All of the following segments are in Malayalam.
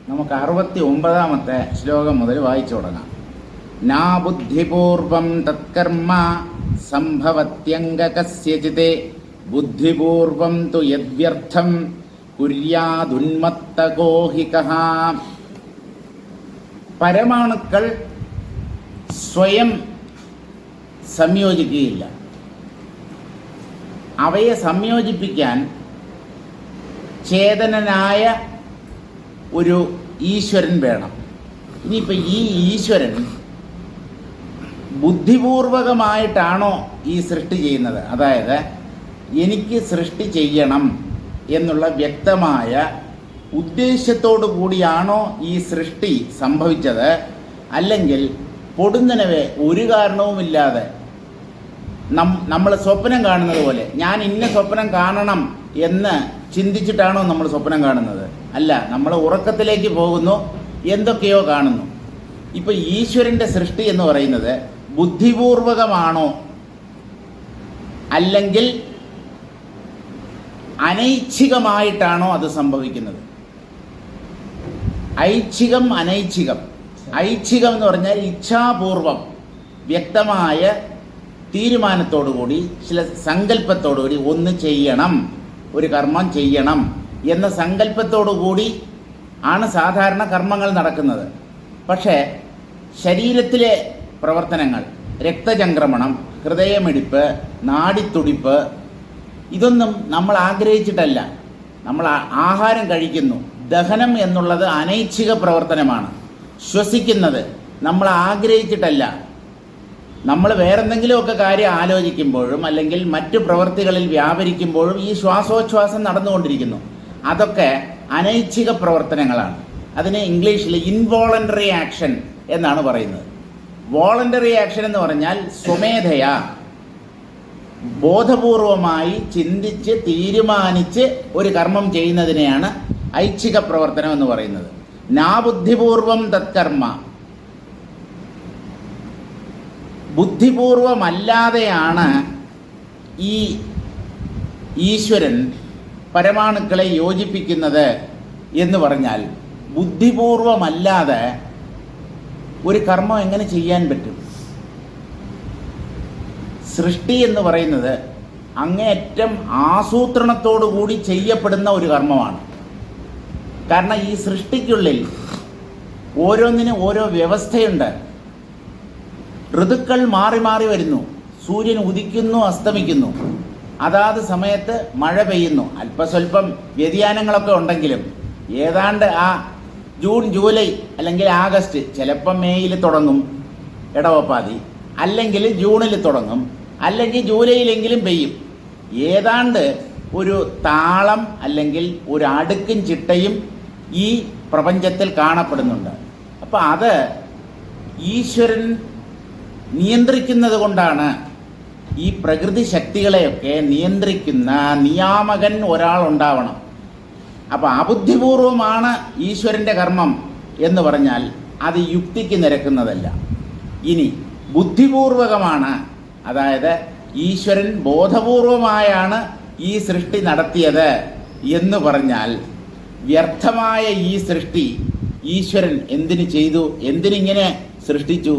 നമുക്ക് 69-ാമത്തെ ശ്ലോകം മുതൽ വായിച്ചു തുടങ്ങാം. നാ ബുദ്ധിപൂർവം തത്കർമ്മ സംഭവത്യംഗകസ്യചിത് ബുദ്ധിപൂർവം തു യദ്വ്യർത്ഥം കുര്യാദുന്മത്തകോഹികഃ. പരമാണുക്കൾ സ്വയം സംയോജിക്കുകയില്ല. അവയെ സംയോജിപ്പിക്കാൻ ചേതനനായ ഒരു ഈശ്വരൻ വേണം. ഇനിയിപ്പോൾ ഈ ഈശ്വരൻ ബുദ്ധിപൂർവകമായിട്ടാണോ ഈ സൃഷ്ടി ചെയ്യുന്നത്? അതായത് എനിക്ക് സൃഷ്ടി ചെയ്യണം എന്നുള്ള വ്യക്തമായ ഉദ്ദേശ്യത്തോടു കൂടിയാണോ ഈ സൃഷ്ടി സംഭവിച്ചത്? അല്ലെങ്കിൽ പൊടുന്നനവെ ഒരു കാരണവുമില്ലാതെ നമ്മൾ സ്വപ്നം കാണുന്നത് പോലെ ഞാൻ ഇന്ന സ്വപ്നം കാണണം എന്ന് ചിന്തിച്ചിട്ടാണോ നമ്മൾ സ്വപ്നം കാണുന്നത്? അല്ല, നമ്മൾ ഉറക്കത്തിലേക്ക് പോകുന്നു, എന്തൊക്കെയോ കാണുന്നു. ഇപ്പം ഈശ്വരൻ്റെ സൃഷ്ടി എന്ന് പറയുന്നത് ബുദ്ധിപൂർവകമാണോ അല്ലെങ്കിൽ അനൈച്ഛികമായിട്ടാണോ അത് സംഭവിക്കുന്നത്? ഐച്ഛികം അനൈച്ഛികം. ഐച്ഛികം എന്ന് പറഞ്ഞാൽ ഇച്ഛാപൂർവം വ്യക്തമായ തീരുമാനത്തോടുകൂടി ചില സങ്കല്പത്തോടുകൂടി ഒന്ന് ചെയ്യണം, ഒരു കർമ്മം ചെയ്യണം എന്ന സങ്കല്പത്തോടുകൂടി ആണ് സാധാരണ കർമ്മങ്ങൾ നടക്കുന്നത്. പക്ഷേ ശരീരത്തിലെ പ്രവർത്തനങ്ങൾ, രക്തചംക്രമണം, ഹൃദയമിടിപ്പ്, നാഡിത്തുടിപ്പ്, ഇതൊന്നും നമ്മൾ ആഗ്രഹിച്ചിട്ടല്ല. നമ്മൾ ആഹാരം കഴിക്കുന്നു, ദഹനം എന്നുള്ളത് അനൈച്ഛിക പ്രവർത്തനമാണ്. ശ്വസിക്കുന്നത് നമ്മൾ ആഗ്രഹിച്ചിട്ടല്ല. നമ്മൾ വേറെന്തെങ്കിലുമൊക്കെ കാര്യം ആലോചിക്കുമ്പോഴും അല്ലെങ്കിൽ മറ്റു പ്രവൃത്തികളിൽ വ്യാപരിക്കുമ്പോഴും ഈ ശ്വാസോച്ഛ്വാസം നടന്നുകൊണ്ടിരിക്കുന്നു. അതൊക്കെ അനൈച്ഛിക പ്രവർത്തനങ്ങളാണ്. അതിന് ഇംഗ്ലീഷിൽ ഇൻവോളണ്ടറി ആക്ഷൻ എന്നാണ് പറയുന്നത്. വോളണ്ടറി ആക്ഷൻ എന്ന് പറഞ്ഞാൽ സ്വമേധയാ ബോധപൂർവമായി ചിന്തിച്ച് തീരുമാനിച്ച് ഒരു കർമ്മം ചെയ്യുന്നതിനെയാണ് ഐച്ഛിക പ്രവർത്തനം എന്ന് പറയുന്നത്. നാബുദ്ധിപൂർവം തത്കർമ്മ, ബുദ്ധിപൂർവമല്ലാതെയാണ് ഈ ഈശ്വരൻ പരമാണുക്കളെ യോജിപ്പിക്കുന്നത് എന്ന് പറഞ്ഞാൽ ബുദ്ധിപൂർവമല്ലാതെ ഒരു കർമ്മം എങ്ങനെ ചെയ്യാൻ പറ്റും? സൃഷ്ടി എന്ന് പറയുന്നത് അങ്ങേയറ്റം ആസൂത്രണത്തോടു കൂടി ചെയ്യപ്പെടുന്ന ഒരു കർമ്മമാണ്. കാരണം ഈ സൃഷ്ടിക്കുള്ളിൽ ഓരോന്നിനും ഓരോ വ്യവസ്ഥയുണ്ട്. ഋതുക്കൾ മാറി മാറി വരുന്നു. സൂര്യൻ ഉദിക്കുന്നു, അസ്തമിക്കുന്നു. അതാത് സമയത്ത് മഴ പെയ്യുന്നു. അല്പസ്വല്പം വ്യതിയാനങ്ങളൊക്കെ ഉണ്ടെങ്കിലും ഏതാണ്ട് ആ ജൂൺ, ജൂലൈ അല്ലെങ്കിൽ ആഗസ്റ്റ്, ചിലപ്പം മെയ്യിൽ തുടങ്ങും ഇടവപ്പാതി, അല്ലെങ്കിൽ ജൂണിൽ തുടങ്ങും, അല്ലെങ്കിൽ ജൂലൈയിലെങ്കിലും പെയ്യും. ഏതാണ്ട് ഒരു താളം അല്ലെങ്കിൽ ഒരു അടുക്കും ചിട്ടയും ഈ പ്രപഞ്ചത്തിൽ കാണപ്പെടുന്നുണ്ട്. അപ്പം അത് ഈശ്വരൻ നിയന്ത്രിക്കുന്നത് കൊണ്ടാണ്. ഈ പ്രകൃതി ശക്തികളെയൊക്കെ നിയന്ത്രിക്കുന്ന നിയാമകൻ ഒരാളുണ്ടാവണം. അപ്പം അബുദ്ധിപൂർവമാണ് ഈശ്വരൻ്റെ കർമ്മം എന്ന് പറഞ്ഞാൽ അത് യുക്തിക്ക് നിരക്കുന്നതല്ല. ഇനി ബുദ്ധിപൂർവകമാണ്, അതായത് ഈശ്വരൻ ബോധപൂർവമായാണ് ഈ സൃഷ്ടി നടത്തിയത് എന്ന് പറഞ്ഞാൽ വ്യർത്ഥമായ ഈ സൃഷ്ടി ഈശ്വരൻ എന്തിനു ചെയ്തു? എന്തിനിങ്ങനെ സൃഷ്ടിച്ചു?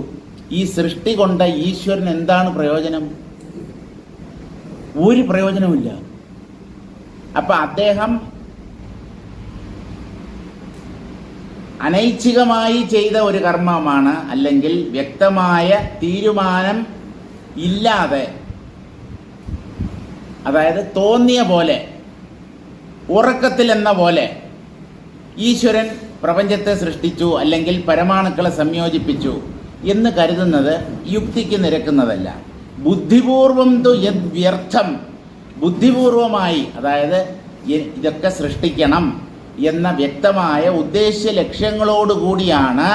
ഈ സൃഷ്ടി കൊണ്ട് ഈശ്വരൻ എന്താണ് പ്രയോജനം? ഒരു പ്രയോജനവുമില്ല. അപ്പം അദ്ദേഹം അനൈച്ഛികമായി ചെയ്ത ഒരു കർമ്മമാണ്, അല്ലെങ്കിൽ വ്യക്തമായ തീരുമാനം ഇല്ലാതെ, അതായത് തോന്നിയ പോലെ, ഉറക്കത്തിൽ എന്ന പോലെ ഈശ്വരൻ പ്രപഞ്ചത്തെ സൃഷ്ടിച്ചു അല്ലെങ്കിൽ പരമാണുക്കളെ സംയോജിപ്പിച്ചു എന്ന് കരുതുന്നത് യുക്തിക്ക് നിരക്കുന്നതല്ല. ബുദ്ധിപൂർവം തു യദ്വ്യർത്ഥം, ബുദ്ധിപൂർവമായി, അതായത് ഇതൊക്കെ സൃഷ്ടിക്കണം എന്ന വ്യക്തമായ ഉദ്ദേശ്യ ലക്ഷ്യങ്ങളോടുകൂടിയാണ്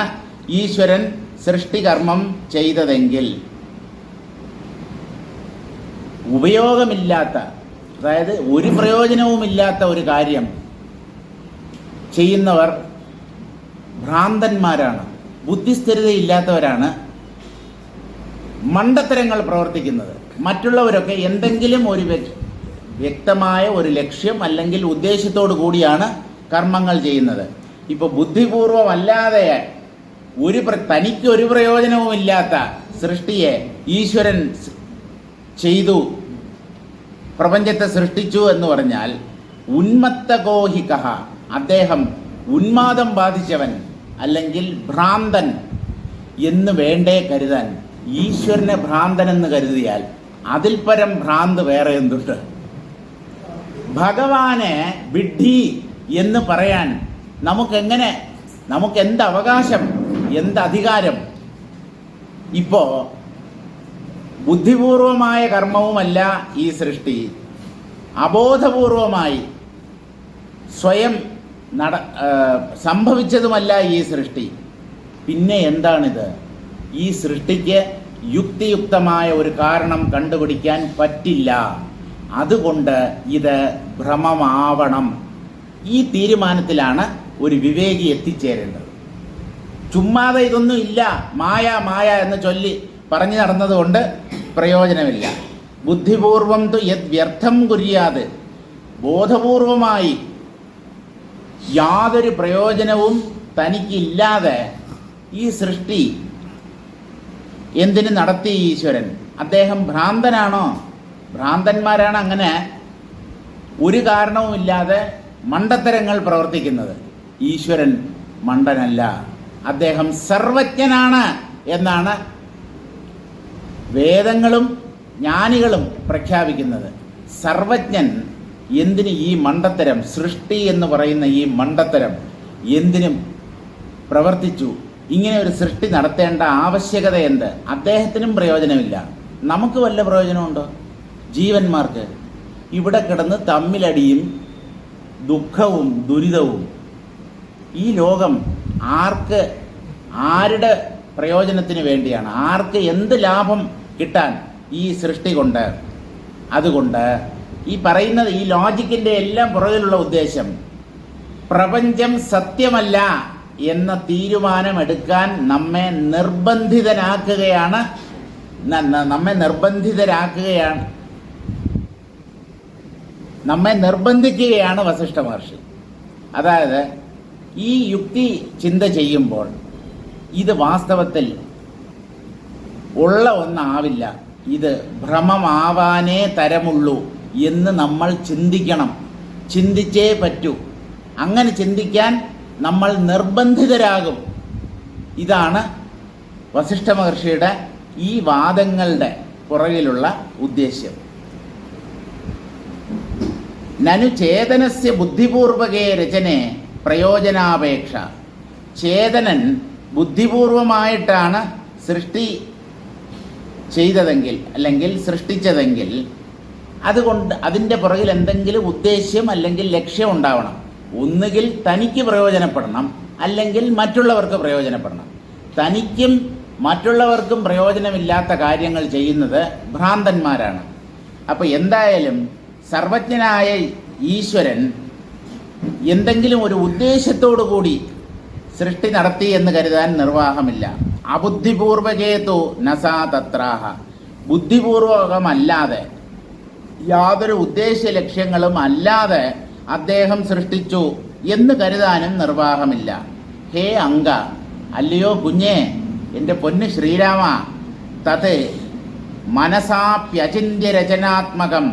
ഈശ്വരൻ സൃഷ്ടികർമ്മം ചെയ്തതെങ്കിൽ ഉപയോഗമില്ലാത്ത, അതായത് ഒരു പ്രയോജനവുമില്ലാത്ത ഒരു കാര്യം ചെയ്യുന്നവർ ഭ്രാന്തന്മാരാണ്, ബുദ്ധിസ്ഥിരതയില്ലാത്തവരാണ്, മണ്ടത്തരങ്ങൾ പ്രവർത്തിക്കുന്നത്. മറ്റുള്ളവരൊക്കെ എന്തെങ്കിലും ഒരു വ്യക്തമായ ഒരു ലക്ഷ്യം അല്ലെങ്കിൽ ഉദ്ദേശത്തോടു കൂടിയാണ് കർമ്മങ്ങൾ ചെയ്യുന്നത്. ഇപ്പോൾ ബുദ്ധിപൂർവമല്ലാതെ തനിക്ക് ഒരു പ്രയോജനവുമില്ലാത്ത സൃഷ്ടിയെ ഈശ്വരൻ ചെയ്തു, പ്രപഞ്ചത്തെ സൃഷ്ടിച്ചു എന്ന് പറഞ്ഞാൽ ഉന്മത്തകോഹികഃ, അദ്ദേഹം ഉന്മാദം ബാധിച്ചവൻ അല്ലെങ്കിൽ ഭ്രാന്തൻ എന്ന് വേണ്ടേ കരുതാൻ. ഈശ്വരനെ ഭ്രാന്തനെന്ന് കരുതിയാൽ അതിൽ പരം ഭ്രാന്ത് വേറെ എന്തുണ്ട്? ഭഗവാനെ വിഡ്ഢി എന്ന് പറയാൻ നമുക്കെന്ത് അവകാശം, എന്ത് അധികാരം? ഇപ്പോ ബുദ്ധിപൂർവമായ കർമ്മവുമല്ല ഈ സൃഷ്ടി, അബോധപൂർവമായി സ്വയം സംഭവിച്ചതുമല്ല ഈ സൃഷ്ടി. പിന്നെ എന്താണിത്? ഈ സൃഷ്ടിക്ക് യുക്തിയുക്തമായ ഒരു കാരണം കണ്ടുപിടിക്കാൻ പറ്റില്ല. അതുകൊണ്ട് ഇത് ഭ്രമമാവണം. ഈ തീരുമാനത്തിലാണ് ഒരു വിവേകി എത്തിച്ചേരേണ്ടത്. ചുമ്മാതെ ഇതൊന്നും ഇല്ല, മായ മായ എന്ന് ചൊല്ലി പറഞ്ഞു നടന്നതുകൊണ്ട് പ്രയോജനമില്ല. ബുദ്ധിപൂർവം തു യത് വ്യർത്ഥം കുര്യാത്, ബോധപൂർവമായി യാതൊരു പ്രയോജനവും തനിക്കില്ലാതെ ഈ സൃഷ്ടി എന്തിന് നടത്തി ഈശ്വരൻ? അദ്ദേഹം ഭ്രാന്തനാണോ? ഭ്രാന്തന്മാരാണ് അങ്ങനെ ഒരു കാരണവുമില്ലാതെ മണ്ടത്തരങ്ങൾ പ്രവർത്തിക്കുന്നത്. ഈശ്വരൻ മണ്ടനല്ല, അദ്ദേഹം സർവജ്ഞനാണ് എന്നാണ് വേദങ്ങളും ജ്ഞാനികളും പ്രഖ്യാപിക്കുന്നത്. സർവജ്ഞൻ എന്തിന് ഈ മണ്ടത്തരം, സൃഷ്ടി എന്ന് പറയുന്ന ഈ മണ്ടത്തരം എന്തിനും പ്രവർത്തിച്ചു? ഇങ്ങനെ ഒരു സൃഷ്ടി നടത്തേണ്ട ആവശ്യകത എന്ത്? അദ്ദേഹത്തിനും പ്രയോജനമില്ല, നമുക്ക് വല്ല പ്രയോജനമുണ്ടോ? ജീവന്മാർക്ക് ഇവിടെ കിടന്ന് തമ്മിലടിയും ദുഃഖവും ദുരിതവും. ഈ ലോകം ആരുടെ പ്രയോജനത്തിന് വേണ്ടിയാണ്? ആർക്ക് എന്ത് ലാഭം കിട്ടാൻ ഈ സൃഷ്ടി കൊണ്ട്? അതുകൊണ്ട് ഈ പറയുന്നത്, ഈ ലോജിക്കിൻ്റെ എല്ലാം പുറകിലുള്ള ഉദ്ദേശം പ്രപഞ്ചം സത്യമല്ല എന്ന തീരുമാനമെടുക്കാൻ നമ്മെ നിർബന്ധിക്കുകയാണ് വസിഷ്ഠ മഹർഷി. അതായത് ഈ യുക്തി ചിന്ത ചെയ്യുമ്പോൾ ഇത് വാസ്തവത്തിൽ ഉള്ള ഒന്നാവില്ല, ഇത് ഭ്രമമാവാനേ തരമുള്ളൂ എന്ന് നമ്മൾ ചിന്തിക്കണം, ചിന്തിച്ചേ പറ്റൂ. അങ്ങനെ ചിന്തിക്കാൻ നമ്മൾ നിർബന്ധിതരാകും. ഇതാണ് വസിഷ്ഠ മഹർഷിയുടെ ഈ വാദങ്ങളുടെ പുറകിലുള്ള ഉദ്ദേശ്യം. നനു ചേതനസ്യ ബുദ്ധിപൂർവകേ രചനേ പ്രയോജനാപേക്ഷ. ചേതനൻ ബുദ്ധിപൂർവമായിട്ടാണ് സൃഷ്ടി ചെയ്തതെങ്കിൽ അല്ലെങ്കിൽ സൃഷ്ടിച്ചതെങ്കിൽ അതുകൊണ്ട് അതിൻ്റെ പുറകിൽ എന്തെങ്കിലും ഉദ്ദേശ്യം അല്ലെങ്കിൽ ലക്ഷ്യം ഉണ്ടാവണം. ഒന്നുകിൽ തനിക്ക് പ്രയോജനപ്പെടണം, അല്ലെങ്കിൽ മറ്റുള്ളവർക്ക് പ്രയോജനപ്പെടണം. തനിക്കും മറ്റുള്ളവർക്കും പ്രയോജനമില്ലാത്ത കാര്യങ്ങൾ ചെയ്യുന്നത് ഭ്രാന്തന്മാരാണ്. അപ്പോൾ എന്തായാലും സർവജ്ഞനായ ഈശ്വരൻ എന്തെങ്കിലും ഒരു ഉദ്ദേശത്തോടു കൂടി സൃഷ്ടി നടത്തി എന്ന് കരുതാൻ നിർവാഹമില്ല. അബുദ്ധിപൂർവകേതു നസാ തത്രാഹ, ബുദ്ധിപൂർവകമല്ലാതെ യാതൊരു ഉദ്ദേശ ലക്ഷ്യങ്ങളും അല്ലാതെ അദ്ദേഹം സൃഷ്ടിച്ചു എന്ന് കരുതാനും നിർവാഹമില്ല. ഹേ അംഗ, അല്ലയോ കുഞ്ഞേ, എൻ്റെ പൊന്ന് ശ്രീരാമ, തത് മനസാപ്യചിന്യരചനാത്മകം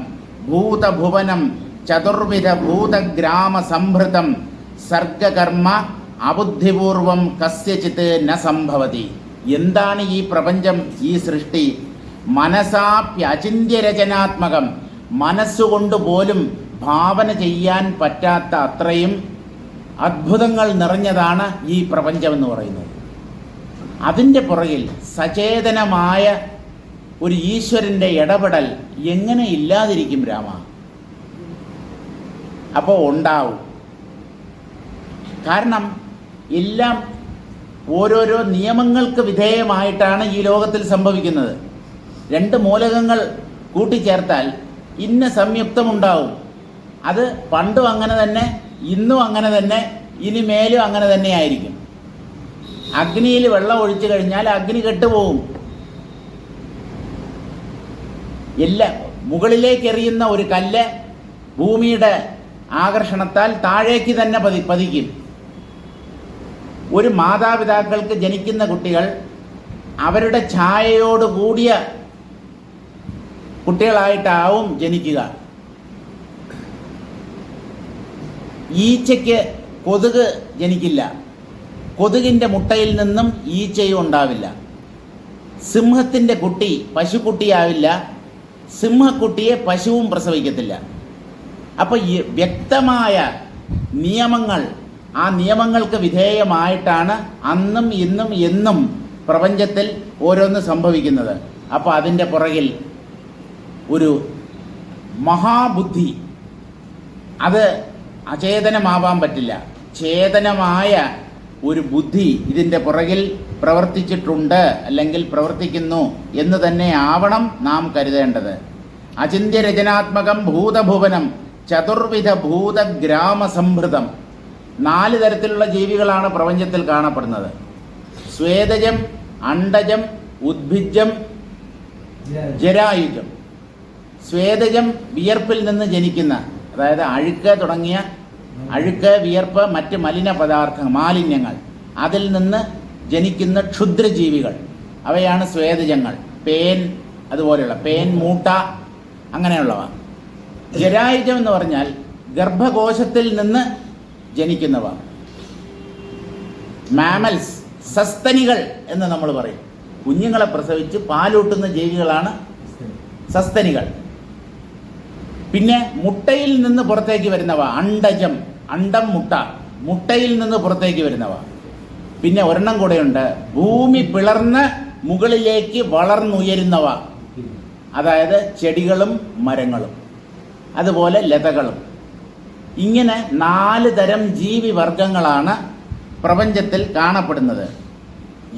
ഭൂതഭുവനം ചതുർവിധ ഭൂതഗ്രാമ സംഭൃതം സർഗകർമ്മ അബുദ്ധിപൂർവം കസ്യചിത് ന സംഭവതി. എന്താണ് ഈ പ്രപഞ്ചം, ഈ സൃഷ്ടി? മനസാപ്യചിന്യരചനാത്മകം, മനസ്സുകൊണ്ട് പോലും ഭാവന ചെയ്യാൻ പറ്റാത്ത അത്രയും അത്ഭുതങ്ങൾ നിറഞ്ഞതാണ് ഈ പ്രപഞ്ചമെന്ന് പറയുന്നത്. അതിൻ്റെ പുറകിൽ സചേതനമായ ഒരു ഈശ്വരൻ്റെ ഇടപെടൽ എങ്ങനെ ഇല്ലാതിരിക്കും രാമ? അപ്പോൾ ഉണ്ടാവും. കാരണം എല്ലാം ഓരോരോ നിയമങ്ങൾക്ക് വിധേയമായിട്ടാണ് ഈ ലോകത്തിൽ സംഭവിക്കുന്നത്. രണ്ട് മൂലകങ്ങൾ കൂട്ടിച്ചേർത്താൽ ഇന്ന സംയുക്തമുണ്ടാവും. അത് പണ്ടും അങ്ങനെ തന്നെ, ഇന്നും അങ്ങനെ തന്നെ, ഇനി മേലും അങ്ങനെ തന്നെ ആയിരിക്കും. അഗ്നിയിൽ വെള്ളം ഒഴിച്ചു കഴിഞ്ഞാൽ അഗ്നി കെട്ടുപോകും. മുകളിലേക്ക് എറിയുന്ന ഒരു കല്ല് ഭൂമിയുടെ ആകർഷണത്താൽ താഴേക്ക് തന്നെ പതിക്കും. ഒരു മാതാപിതാക്കൾക്ക് ജനിക്കുന്ന കുട്ടികൾ അവരുടെ ഛായയോട് കൂടിയ കുട്ടികളായിട്ടാവും ജനിക്കുക. ഈച്ചയ്ക്ക് കൊതുക് ജനിക്കില്ല, കൊതുകിൻ്റെ മുട്ടയിൽ നിന്നും ഈച്ചയും ഉണ്ടാവില്ല. സിംഹത്തിൻ്റെ കുട്ടി പശുക്കുട്ടിയാവില്ല, സിംഹക്കുട്ടിയെ പശുവും പ്രസവിക്കത്തില്ല. അപ്പോൾ ഈ വ്യക്തമായ നിയമങ്ങൾ, ആ നിയമങ്ങൾക്ക് വിധേയമായിട്ടാണ് അന്നും ഇന്നും എന്നും പ്രപഞ്ചത്തിൽ ഓരോന്ന് സംഭവിക്കുന്നത്. അപ്പോൾ അതിൻ്റെ പുറകിൽ ഒരു മഹാബുദ്ധി, അത് അചേതനമാവാൻ പറ്റില്ല, ചേതനമായ ഒരു ബുദ്ധി ഇതിൻ്റെ പുറകിൽ പ്രവർത്തിച്ചിട്ടുണ്ട്, അല്ലെങ്കിൽ പ്രവർത്തിക്കുന്നു എന്ന് തന്നെ ആവണം നാം കരുതേണ്ടത്. അചിന്ത്യരചനാത്മകം ഭൂതഭുവനം ചതുർവിധ ഭൂതഗ്രാമസംഭൃതം. 4 തരത്തിലുള്ള ജീവികളാണ് പ്രപഞ്ചത്തിൽ കാണപ്പെടുന്നത്. സ്വേദജം, അണ്ടജം, ഉദ്ഭിജം, ജരായുജം. സ്വേദജം വിയർപ്പിൽ നിന്ന് ജനിക്കുന്ന, അതായത് അഴുക്ക് തുടങ്ങിയ അഴുക്ക്, വിയർപ്പ്, മറ്റ് മലിന പദാർത്ഥങ്ങൾ, മാലിന്യങ്ങൾ, അതിൽ നിന്ന് ജനിക്കുന്ന ക്ഷുദ്രജീവികൾ, അവയാണ് സ്വേദജങ്ങൾ. പേൻ, അതുപോലെയുള്ള പേൻ, മൂട്ട, അങ്ങനെയുള്ളവ. ജരായുജം എന്ന് പറഞ്ഞാൽ ഗർഭകോശത്തിൽ നിന്ന് ജനിക്കുന്നവ. മാമൽസ്, സസ്തനികൾ എന്ന് നമ്മൾ പറയും. കുഞ്ഞുങ്ങളെ പ്രസവിച്ച് പാലൂട്ടുന്ന ജീവികളാണ് സസ്തനികൾ. പിന്നെ മുട്ടയിൽ നിന്ന് പുറത്തേക്ക് വരുന്നവ അണ്ടജം, അണ്ടം മുട്ട, മുട്ടയിൽ നിന്ന് പുറത്തേക്ക് വരുന്നവ. പിന്നെ ഒരെണ്ണം കൂടെയുണ്ട്, ഭൂമി പിളർന്ന് മുകളിലേക്ക് വളർന്നുയരുന്നവ, അതായത് ചെടികളും മരങ്ങളും അതുപോലെ ലതകളും. ഇങ്ങനെ 4 തരം ജീവിവർഗങ്ങളാണ് പ്രപഞ്ചത്തിൽ കാണപ്പെടുന്നത്.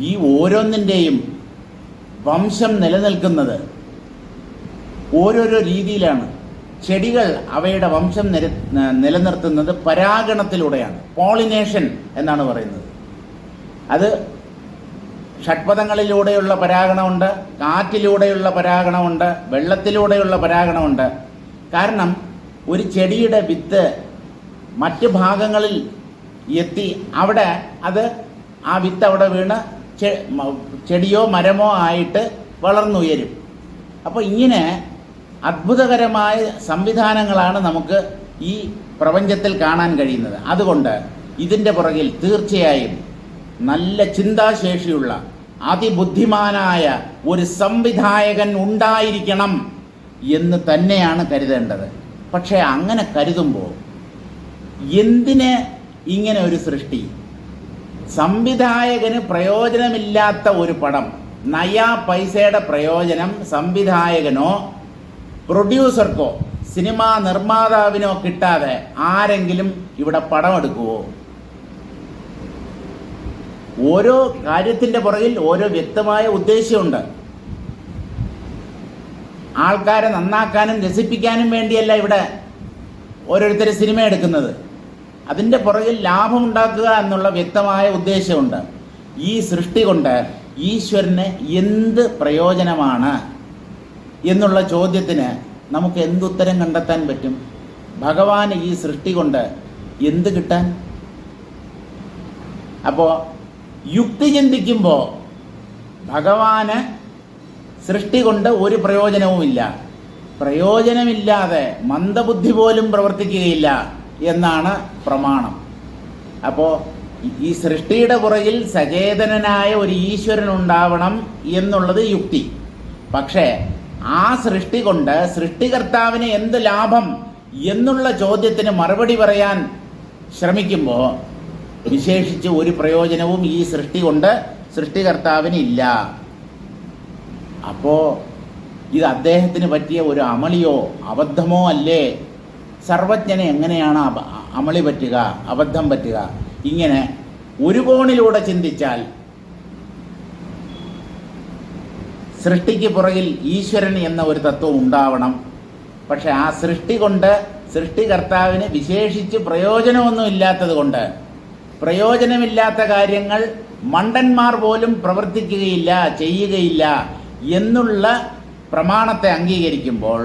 ഈ ഓരോന്നിൻ്റെയും വംശം നിലനിൽക്കുന്നത് ഓരോരോ രീതിയിലാണ്. ചെടികൾ അവയുടെ വംശം നിലനിർത്തുന്നത് പരാഗണത്തിലൂടെയാണ്, പോളിനേഷൻ എന്നാണ് പറയുന്നത്. അത് ഷഡ്പദങ്ങളിലൂടെയുള്ള പരാഗണമുണ്ട്, കാറ്റിലൂടെയുള്ള പരാഗണമുണ്ട്, വെള്ളത്തിലൂടെയുള്ള പരാഗണമുണ്ട്. കാരണം ഒരു ചെടിയുടെ വിത്ത് മറ്റ് ഭാഗങ്ങളിൽ എത്തി അവിടെ ആ വിത്ത് അവിടെ വീണ് ചെടിയോ മരമോ ആയിട്ട് വളർന്നുയരും. അപ്പോൾ ഇങ്ങനെ അത്ഭുതകരമായ സംവിധാനങ്ങളാണ് നമുക്ക് ഈ പ്രപഞ്ചത്തിൽ കാണാൻ കഴിയുന്നത്. അതുകൊണ്ട് ഇതിൻ്റെ പുറകിൽ തീർച്ചയായും നല്ല ചിന്താശേഷിയുള്ള അതിബുദ്ധിമാനായ ഒരു സംവിധായകൻ ഉണ്ടായിരിക്കണം എന്ന് തന്നെയാണ് കരുതേണ്ടത്. പക്ഷേ അങ്ങനെ കരുതുമ്പോൾ എന്തിന് ഇങ്ങനെ ഒരു സൃഷ്ടി? സംവിധായകന് പ്രയോജനമില്ലാത്ത ഒരു പടം, നയാ പൈസയുടെ പ്രയോജനം സംവിധായകനോ പ്രൊഡ്യൂസർക്കോ സിനിമാ നിർമ്മാതാവിനോ കിട്ടാതെ ആരെങ്കിലും ഇവിടെ പടം എടുക്കുവോ? ഓരോ കാര്യത്തിൻ്റെ പുറകിൽ ഓരോ വ്യക്തമായ ഉദ്ദേശ്യമുണ്ട്. ആൾക്കാരെ നന്നാക്കാനും രസിപ്പിക്കാനും വേണ്ടിയല്ല ഇവിടെ ഓരോരുത്തർ സിനിമ എടുക്കുന്നത്. അതിൻ്റെ പുറകിൽ ലാഭമുണ്ടാക്കുക എന്നുള്ള വ്യക്തമായ ഉദ്ദേശമുണ്ട്. ഈ സൃഷ്ടി കൊണ്ട് ഈശ്വരന് എന്ത് പ്രയോജനമാണ് എന്നുള്ള ചോദ്യത്തിന് നമുക്ക് എന്തുത്തരം കണ്ടെത്താൻ പറ്റും? ഭഗവാന് ഈ സൃഷ്ടി കൊണ്ട് എന്ത് കിട്ടാൻ? അപ്പോൾ യുക്തി ചിന്തിക്കുമ്പോൾ ഭഗവാന് സൃഷ്ടി കൊണ്ട് ഒരു പ്രയോജനവുമില്ല, പ്രയോജനമില്ലാതെ മന്ദബുദ്ധി പോലും പ്രവർത്തിക്കുകയില്ല എന്നാണ് പ്രമാണം. അപ്പോൾ ഈ സൃഷ്ടിയുടെ പുറകിൽ സചേതനനായ ഒരു ഈശ്വരൻ ഉണ്ടാവണം എന്നുള്ളത് യുക്തി. പക്ഷേ ആ സൃഷ്ടി കൊണ്ട് സൃഷ്ടികർത്താവിന് എന്ത് ലാഭം എന്നുള്ള ചോദ്യത്തിന് മറുപടി പറയാൻ ശ്രമിക്കുമ്പോൾ വിശേഷിച്ച് ഒരു പ്രയോജനവും ഈ സൃഷ്ടി കൊണ്ട് സൃഷ്ടികർത്താവിന് ഇല്ല. അപ്പോൾ ഇത് അദ്ദേഹത്തിന് പറ്റിയ ഒരു അമളിയോ അബദ്ധമോ അല്ലേ? സർവജ്ഞനെ എങ്ങനെയാണ് അമളി പറ്റുക, അബദ്ധം പറ്റുക? ഇങ്ങനെ ഒരു കോണിലൂടെ ചിന്തിച്ചാൽ സൃഷ്ടിക്ക് പുറകിൽ ഈശ്വരൻ എന്ന ഒരു തത്വം ഉണ്ടാവണം. പക്ഷെ ആ സൃഷ്ടി കൊണ്ട് സൃഷ്ടികർത്താവിന് വിശേഷിച്ച് പ്രയോജനമൊന്നും ഇല്ലാത്തത് കൊണ്ട്, പ്രയോജനമില്ലാത്ത കാര്യങ്ങൾ മണ്ടന്മാർ പോലും പ്രവർത്തിക്കുകയില്ല, ചെയ്യുകയില്ല എന്നുള്ള പ്രമാണത്തെ അംഗീകരിക്കുമ്പോൾ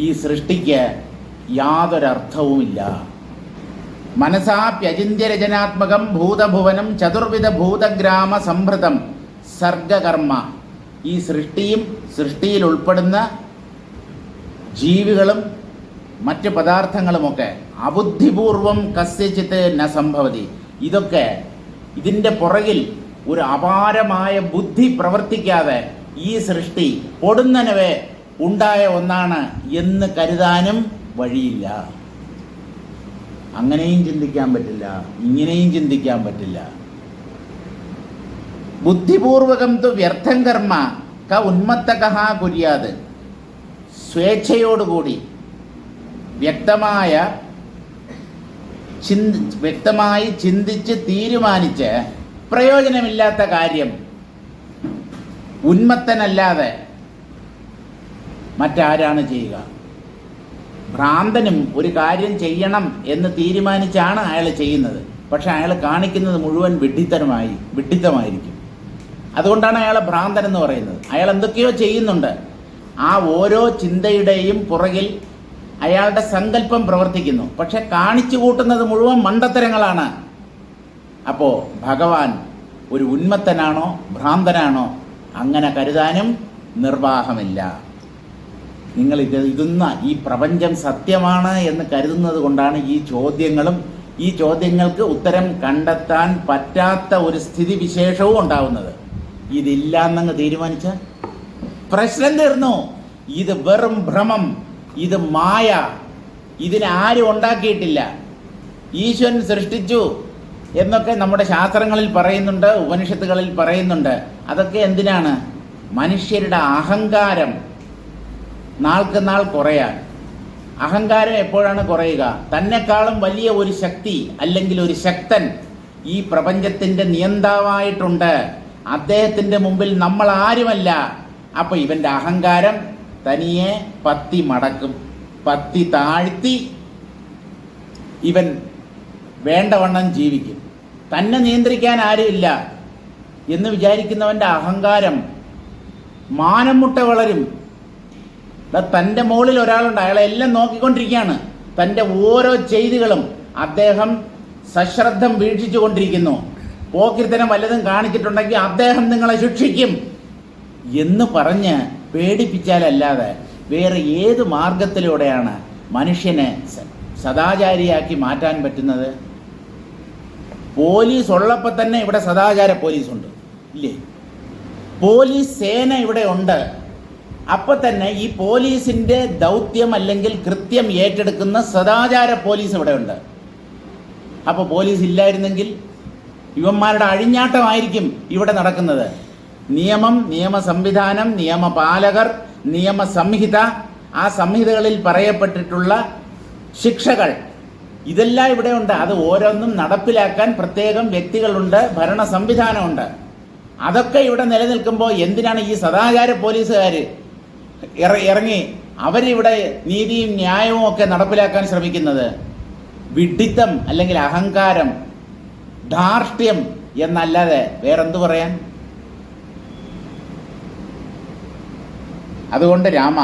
ഈ സൃഷ്ടിക്ക് യാതൊരർത്ഥവുമില്ല. മനസാപ്യചിന്യരചനാത്മകം ഭൂതഭുവനം ചതുർവിധ ഭൂതഗ്രാമ സംഭൃതം സർഗകർമ്മ. ഈ സൃഷ്ടിയും സൃഷ്ടിയിൽ ഉൾപ്പെടുന്ന ജീവികളും മറ്റ് പദാർത്ഥങ്ങളുമൊക്കെ അബുദ്ധിപൂർവം കസ്യചിത്ത് ന സംഭവതി. ഇതൊക്കെ ഇതിൻ്റെ പുറകിൽ ഒരു അപാരമായ ബുദ്ധി പ്രവർത്തിക്കാതെ ഈ സൃഷ്ടി പൊടുന്നനവേ ഉണ്ടായ ഒന്നാണ് എന്ന് കരുതാനും വഴിയില്ല. അങ്ങനെയും ചിന്തിക്കാൻ പറ്റില്ല, ഇങ്ങനെയും ചിന്തിക്കാൻ പറ്റില്ല. ബുദ്ധിപൂർവകം തു വ്യർത്ഥം കർമ്മ ക ഉന്മത്തകഃ കുര്യാത്. സ്വേച്ഛയോടുകൂടി വ്യക്തമായി ചിന്തിച്ച് തീരുമാനിച്ച് പ്രയോജനമില്ലാത്ത കാര്യം ഉന്മത്തനല്ലാതെ മറ്റാരാണ് ചെയ്യുക? ഭ്രാന്തനും ഒരു കാര്യം ചെയ്യണം എന്ന് തീരുമാനിച്ചാണ് അയാൾ ചെയ്യുന്നത്. പക്ഷെ അയാൾ കാണിക്കുന്നത് മുഴുവൻ വിഡ്ഢിത്തമായിരിക്കും. അതുകൊണ്ടാണ് അയാളെ ഭ്രാന്തൻ എന്ന് പറയുന്നത്. അയാൾ എന്തൊക്കെയോ ചെയ്യുന്നുണ്ട്. ആ ഓരോ ചിന്തയുടെയും പുറകിൽ അയാളുടെ സങ്കല്പം പ്രവർത്തിക്കുന്നു. പക്ഷെ കാണിച്ചു കൂട്ടുന്നത് മുഴുവൻ മണ്ടത്തരങ്ങളാണ്. അപ്പോൾ ഭഗവാൻ ഒരു ഉന്മത്തനാണോ ഭ്രാന്തനാണോ? അങ്ങനെ കരുതാനും നിർവാഹമില്ല. നിങ്ങൾ ഇതൊന്ന ഈ പ്രപഞ്ചം സത്യമാണ് എന്ന് കരുതുന്നത് കൊണ്ടാണ് ഈ ചോദ്യങ്ങൾക്ക് ഉത്തരം കണ്ടെത്താൻ പറ്റാത്ത ഒരു സ്ഥിതിവിശേഷവും ഉണ്ടാവുന്നത്. ഇതില്ല എന്നങ്ങ് തീരുമാനിച്ച പ്രശ്നം തീർന്നു. ഇത് വെറും ഭ്രമം, ഇത് മായ, ഇതിനെ ആരും ഉണ്ടാക്കിയിട്ടില്ല. ഈശ്വരൻ സൃഷ്ടിച്ചു എന്നൊക്കെ നമ്മുടെ ശാസ്ത്രങ്ങളിൽ പറയുന്നുണ്ട്, ഉപനിഷത്തുകളിൽ പറയുന്നുണ്ട്. അതൊക്കെ എന്തിനാണ്? മനുഷ്യരുടെ അഹങ്കാരം നാൾക്ക് നാൾ കുറയാൻ. അഹങ്കാരം എപ്പോഴാണ് കുറയുക? തന്നെക്കാളും വലിയ ഒരു ശക്തി അല്ലെങ്കിൽ ഒരു ശക്തൻ ഈ പ്രപഞ്ചത്തിൻ്റെ നിയന്താവായിട്ടുണ്ട്. അദ്ദേഹത്തിൻ്റെ മുമ്പിൽ നമ്മൾ ആരുമല്ല. അപ്പോൾ ഇവൻ്റെ അഹങ്കാരം തനിയെ പത്തി മടക്കും, പത്തി താഴ്ത്തി ഇവൻ വേണ്ടവണ്ണം ജീവിക്കും. തന്നെ നിയന്ത്രിക്കാൻ ആരുമില്ല എന്ന് വിചാരിക്കുന്നവൻ്റെ അഹങ്കാരം മാനം മുട്ട വളരും. തൻ്റെ മുകളിൽ ഒരാളുണ്ട്, അയാളെ എല്ലാം നോക്കിക്കൊണ്ടിരിക്കുകയാണ്. തൻ്റെ ഓരോ ചെയ്തികളും അദ്ദേഹം സശ്രദ്ധം വീക്ഷിച്ചു കൊണ്ടിരിക്കുന്നു. പോക്കിരിത്തനം വല്ലതും കാണിച്ചിട്ടുണ്ടെങ്കിൽ അദ്ദേഹം നിങ്ങളെ ശിക്ഷിക്കും എന്ന് പറഞ്ഞ് പേടിപ്പിച്ചാലല്ലാതെ വേറെ ഏത് മാർഗത്തിലൂടെയാണ് മനുഷ്യനെ സദാചാരിയാക്കി മാറ്റാൻ പറ്റുന്നത്? പോലീസ് ഉള്ളപ്പോൾ തന്നെ ഇവിടെ സദാചാര പോലീസുണ്ട്, ഇല്ലേ? പോലീസ് സേന ഇവിടെ ഉണ്ട്. അപ്പോൾ തന്നെ ഈ പോലീസിൻ്റെ ദൗത്യം അല്ലെങ്കിൽ കൃത്യം ഏറ്റെടുക്കുന്ന സദാചാര പോലീസ് ഇവിടെ ഉണ്ട്. അപ്പോൾ പോലീസ് ഇല്ലായിരുന്നെങ്കിൽ ഇവന്മാരുടെ അഴിഞ്ഞാട്ടമായിരിക്കും ഇവിടെ നടക്കുന്നത്. നിയമം, നിയമ സംവിധാനം, നിയമപാലകർ, നിയമസംഹിത, ആ സംഹിതകളിൽ പറയപ്പെട്ടിട്ടുള്ള ശിക്ഷകൾ, ഇതെല്ലാം ഇവിടെ ഉണ്ട്. അത് ഓരോന്നും നടപ്പിലാക്കാൻ പ്രത്യേകം വ്യക്തികളുണ്ട്, ഭരണ സംവിധാനമുണ്ട്. അതൊക്കെ ഇവിടെ നിലനിൽക്കുമ്പോൾ എന്തിനാണ് ഈ സദാചാര പോലീസുകാർ ഇറങ്ങി അവരിവിടെ നീതിയും ന്യായവും ഒക്കെ നടപ്പിലാക്കാൻ ശ്രമിക്കുന്നത്? വിഡ്ഢിത്തം അല്ലെങ്കിൽ അഹങ്കാരം, ധാർഷ്ട്യം എന്നല്ലാതെ വേറെന്തു പറയാൻ? അതുകൊണ്ട് രാമ,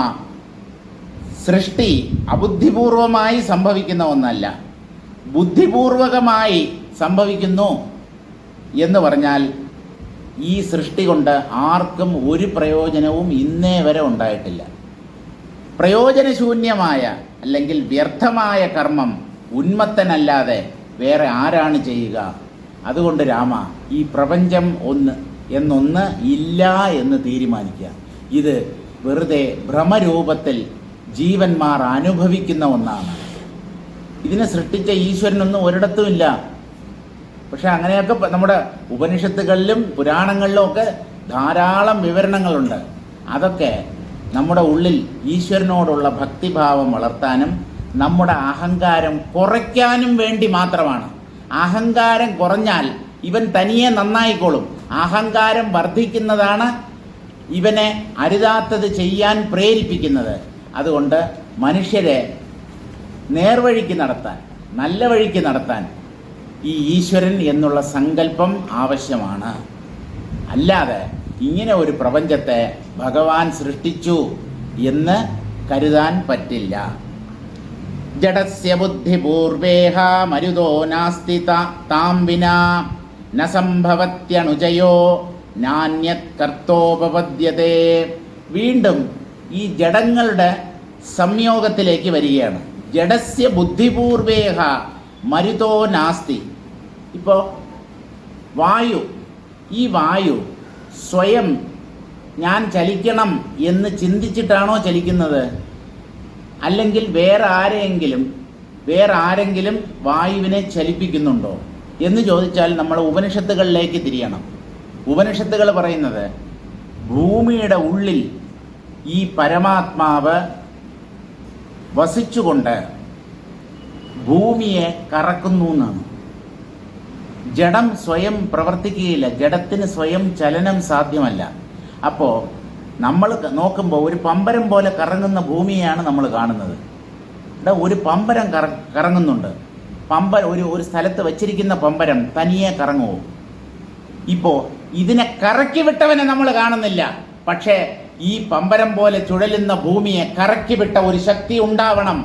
സൃഷ്ടി അബുദ്ധിപൂർവമായി സംഭവിക്കുന്ന ഒന്നല്ല, ബുദ്ധിപൂർവകമായി സംഭവിക്കുന്നു എന്ന് പറഞ്ഞാൽ ഈ സൃഷ്ടി കൊണ്ട് ആർക്കും ഒരു പ്രയോജനവും ഇന്നേ വരെ ഉണ്ടായിട്ടില്ല. പ്രയോജനശൂന്യമായ അല്ലെങ്കിൽ വ്യർത്ഥമായ കർമ്മം ഉന്മത്തനല്ലാതെ വേറെ ആരാണ് ചെയ്യുക? അതുകൊണ്ട് രാമ, ഈ പ്രപഞ്ചം എന്നൊന്ന് ഇല്ല എന്ന് തീരുമാനിക്കുക. ഇത് വെറുതെ ഭ്രമരൂപത്തിൽ ജീവന്മാർ അനുഭവിക്കുന്ന ഒന്നാണ്. ഇതിനെ സൃഷ്ടിച്ച ഈശ്വരനൊന്നും ഒരിടത്തുമില്ല. പക്ഷെ അങ്ങനെയൊക്കെ നമ്മുടെ ഉപനിഷത്തുകളിലും പുരാണങ്ങളിലും ഒക്കെ ധാരാളം വിവരണങ്ങളുണ്ട്. അതൊക്കെ നമ്മുടെ ഉള്ളിൽ ഈശ്വരനോടുള്ള ഭക്തിഭാവം വളർത്താനും നമ്മുടെ അഹങ്കാരം കുറയ്ക്കാനും വേണ്ടി മാത്രമാണ്. അഹങ്കാരം കുറഞ്ഞാൽ ഇവൻ തനിയെ നന്നായിക്കോളും. അഹങ്കാരം വർദ്ധിക്കുന്നതാണ് ഇവനെ അരുതാത്തത് ചെയ്യാൻ പ്രേരിപ്പിക്കുന്നത്. അതുകൊണ്ട് മനുഷ്യരെ നേർവഴിക്ക് നടത്താൻ, നല്ല വഴിക്ക് നടത്താൻ ഈ ഈശ്വരൻ എന്നുള്ള സങ്കല്പം ആവശ്യമാണ്. അല്ലാതെ ഇങ്ങനെ ഒരു പ്രപഞ്ചത്തെ ഭഗവാൻ സൃഷ്ടിച്ചു എന്ന് കരുതാൻ പറ്റില്ല. ജഡസ്യ ബുദ്ധിപൂർവേഹ മരുതോ നാസ്തി താം വിനാ ന സംഭവത്യണുജയോ നാന്യത് കർത്തോപപദ്യതേ. വീണ്ടും ഈ ജഡങ്ങളുടെ സംയോഗത്തിലേക്ക് വരികയാണ്. ജഡസ്യ ബുദ്ധിപൂർവേഹ മരുതോ നാസ്തി. ഇപ്പോൾ വായു, ഈ വായു സ്വയം ഞാൻ ചലിക്കണം എന്ന് ചിന്തിച്ചിട്ടാണോ ചലിക്കുന്നത്? അല്ലെങ്കിൽ വേറെ ആരെങ്കിലും വായുവിനെ ചലിപ്പിക്കുന്നുണ്ടോ എന്ന് ചോദിച്ചാൽ നമ്മൾ ഉപനിഷത്തുകളിലേക്ക് തിരിയണം. ഉപനിഷത്തുകൾ പറയുന്നത് ഭൂമിയുടെ ഉള്ളിൽ ഈ പരമാത്മാവ് വസിച്ചുകൊണ്ട് ഭൂമിയെ കറക്കുന്നു എന്നാണ്. ജഡം സ്വയം പ്രവർത്തിക്കുകയില്ല, ജഡത്തിന് സ്വയം ചലനം സാധ്യമല്ല. അപ്പോൾ നമ്മൾ നോക്കുമ്പോൾ ഒരു പമ്പരം പോലെ കറങ്ങുന്ന ഭൂമിയാണ് നമ്മൾ കാണുന്നത്. ഇവിടെ ഒരു പമ്പരം കറങ്ങുന്നുണ്ട്. ഒരു സ്ഥലത്ത് വച്ചിരിക്കുന്ന പമ്പരം തനിയെ കറങ്ങുമോ? ഇപ്പോൾ ഇതിനെ കറക്കി വിട്ടവനെ നമ്മൾ കാണുന്നില്ല. പക്ഷേ ഈ പമ്പരം പോലെ ചുഴലുന്ന ഭൂമിയെ കറക്കി വിട്ട ഒരു ശക്തി ഉണ്ടാവണം.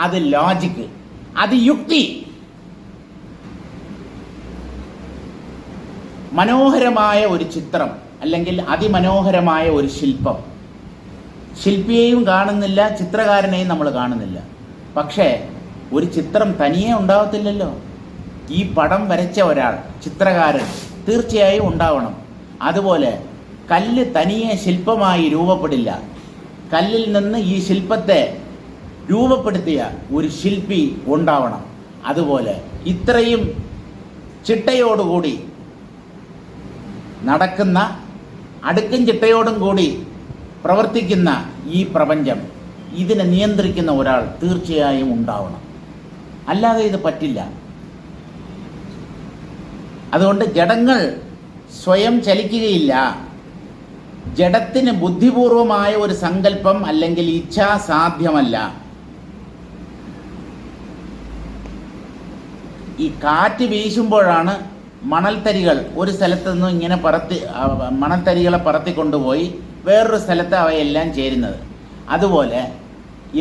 അത് ലോജിക്ക്, അത് യുക്തി. മനോഹരമായ ഒരു ചിത്രം അല്ലെങ്കിൽ അതിമനോഹരമായ ഒരു ശില്പം, ശില്പിയെയും കാണുന്നില്ല, ചിത്രകാരനെയും നമ്മൾ കാണുന്നില്ല. പക്ഷേ ഒരു ചിത്രം തനിയെ ഉണ്ടാവത്തില്ലല്ലോ. ഈ പടം വരച്ച ഒരാൾ, ചിത്രകാരൻ തീർച്ചയായും ഉണ്ടാവണം. അതുപോലെ കല്ല് തനിയെ ശില്പമായി രൂപപ്പെടില്ല. കല്ലിൽ നിന്ന് ഈ ശില്പത്തെ രൂപപ്പെടുത്തിയ ഒരു ശില്പി ഉണ്ടാവണം. അതുപോലെ ഇത്രയും ചിട്ടയോടുകൂടി നടക്കുന്ന, അടുക്കും ചിട്ടയോടും കൂടി പ്രവർത്തിക്കുന്ന ഈ പ്രപഞ്ചം, ഇതിനെ നിയന്ത്രിക്കുന്ന ഒരാൾ തീർച്ചയായും ഉണ്ടാവണം. അല്ലാതെ ഇത് പറ്റില്ല. അതുകൊണ്ട് ജഡങ്ങൾ സ്വയം ചലിക്കുകയില്ല. ജഡത്തിന് ബുദ്ധിപൂർവമായ ഒരു സങ്കല്പം അല്ലെങ്കിൽ ഇച്ഛ സാധ്യമല്ല. ഈ കാറ്റ് വീശുമ്പോഴാണ് മണൽത്തരികൾ ഒരു സ്ഥലത്ത് നിന്നും ഇങ്ങനെ മണൽത്തരികളെ പറത്തിക്കൊണ്ടുപോയി വേറൊരു സ്ഥലത്ത് അവയെല്ലാം ചേരുന്നത്. അതുപോലെ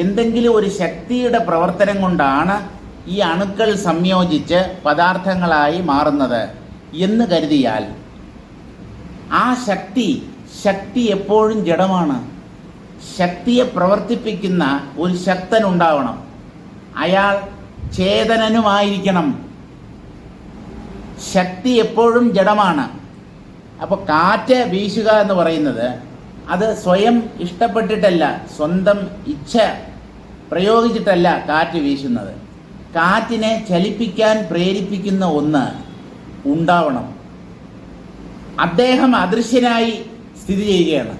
എന്തെങ്കിലും ഒരു ശക്തിയുടെ പ്രവർത്തനം കൊണ്ടാണ് ഈ അണുക്കൾ സംയോജിച്ച് പദാർത്ഥങ്ങളായി മാറുന്നത് എന്ന് കരുതിയാൽ ആ ശക്തി എപ്പോഴും ജഡമാണ്. ശക്തിയെ പ്രവർത്തിപ്പിക്കുന്ന ഒരു ശക്തൻ ഉണ്ടാവണം. അയാൾ ചേതനനുമായിരിക്കണം. ശക്തി എപ്പോഴും ജഡമാണ്. അപ്പോൾ കാറ്റ് വീശുക എന്ന് പറയുന്നത് അത് സ്വയം ഇഷ്ടപ്പെട്ടിട്ടല്ല, സ്വന്തം ഇച്ഛ പ്രയോഗിച്ചിട്ടല്ല കാറ്റ് വീശുന്നത്. കാറ്റിനെ ചലിപ്പിക്കാൻ പ്രേരിപ്പിക്കുന്ന ഒന്ന് ഉണ്ടാവണം. അദ്ദേഹം അദൃശ്യനായി സ്ഥിതി ചെയ്യുകയാണ്.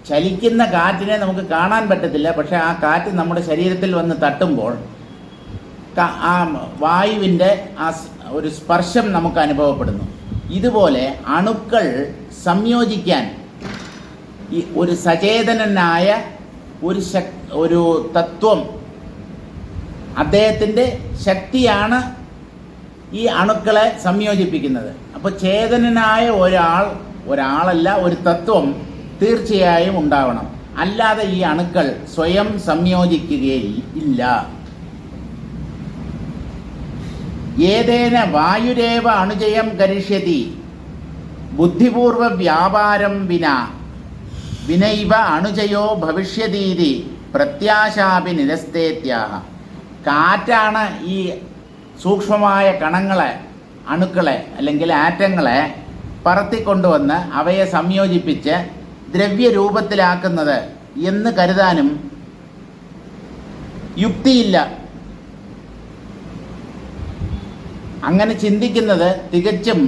ചലിക്കുന്ന കാറ്റിനെ നമുക്ക് കാണാൻ പറ്റത്തില്ല. പക്ഷെ ആ കാറ്റ് നമ്മുടെ ശരീരത്തിൽ വന്ന് തട്ടുമ്പോൾ ആ വായുവിൻ്റെ ആ ഒരു സ്പർശം നമുക്ക് അനുഭവപ്പെടുന്നു. ഇതുപോലെ അണുക്കൾ സംയോജിക്കാൻ ഈ ഒരു സചേതനനായ ഒരു തത്വം, അദ്ദേഹത്തിൻ്റെ ശക്തിയാണ് ഈ അണുക്കളെ സംയോജിപ്പിക്കുന്നത്. അപ്പോൾ ചേതനനായ ഒരാളല്ല, ഒരു തത്വം തീർച്ചയായും ഉണ്ടാവണം. അല്ലാതെ ഈ അണുക്കൾ സ്വയം സംയോജിക്കുകയില്ല. ഏതേന വായുരേവ അണുജയം കരിഷ്യതി ബുദ്ധിപൂർവ വ്യാപാരം വിനൈവ അണുജയോ ഭവിഷ്യതീതി പ്രത്യാശാപി നിരസ്തേത്യാഹ. കാറ്റാണ് ഈ സൂക്ഷ്മമായ കണങ്ങളെ, അണുക്കളെ അല്ലെങ്കിൽ ആറ്റങ്ങളെ പറത്തിക്കൊണ്ടുവന്ന് അവയെ സംയോജിപ്പിച്ച് ദ്രവ്യരൂപത്തിലാക്കുന്നത് എന്ന് കരുതാനും യുക്തിയില്ല. അങ്ങനെ ചിന്തിക്കുന്നത് തികച്ചും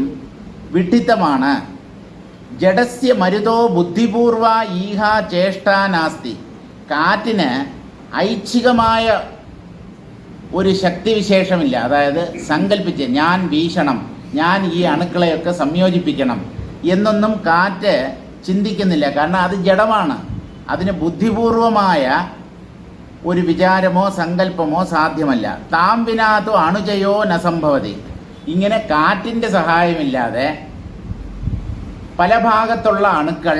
വിഡ്ഢിത്തമാണ്. ജഡസ്യ മരുതോ ബുദ്ധിപൂർവ ഈഹ ചേഷ്ടാ നാസ്തി. കാറ്റിന് ഐച്ഛികമായ ഒരു ശക്തിവിശേഷമില്ല. അതായത് സങ്കല്പിച്ച് ഞാൻ വീശണം, ഞാൻ ഈ അണുക്കളെയൊക്കെ സംയോജിപ്പിക്കണം എന്നൊന്നും കാറ്റ് ചിന്തിക്കുന്നില്ല. കാരണം അത് ജഡമാണ്. അതിന് ബുദ്ധിപൂർവമായ ഒരു വിചാരമോ സങ്കല്പമോ സാധ്യമല്ല. താം വിനാതോ അണുജയോ ന സംഭവതി. ഇങ്ങനെ കാറ്റിൻ്റെ സഹായമില്ലാതെ പല ഭാഗത്തുള്ള അണുക്കൾ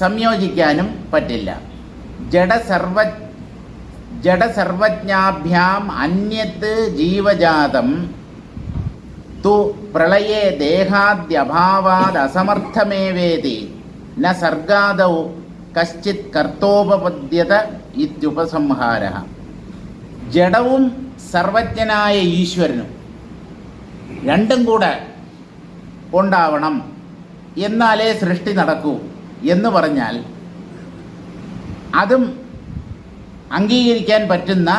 സംയോജിക്കാനും പറ്റില്ല. ജഡസർവജ്ഞാഭ്യാം അന്യത് ജീവജാതം തു പ്രളയേ ദേഹാദ്യഭാവാദ് അസമർത്ഥമേവേതി ന സർഗാദൗ കശ്ചിത് കർത്തോപപദ്യത ഇത്യുപസംഹാരഃ. ജഡവും സർവജ്ഞനായ ഈശ്വരനും രണ്ടും കൂടെ ഉണ്ടാവണം, എന്നാലേ സൃഷ്ടി നടക്കൂ എന്ന് പറഞ്ഞാൽ അതും അംഗീകരിക്കാൻ പറ്റുന്ന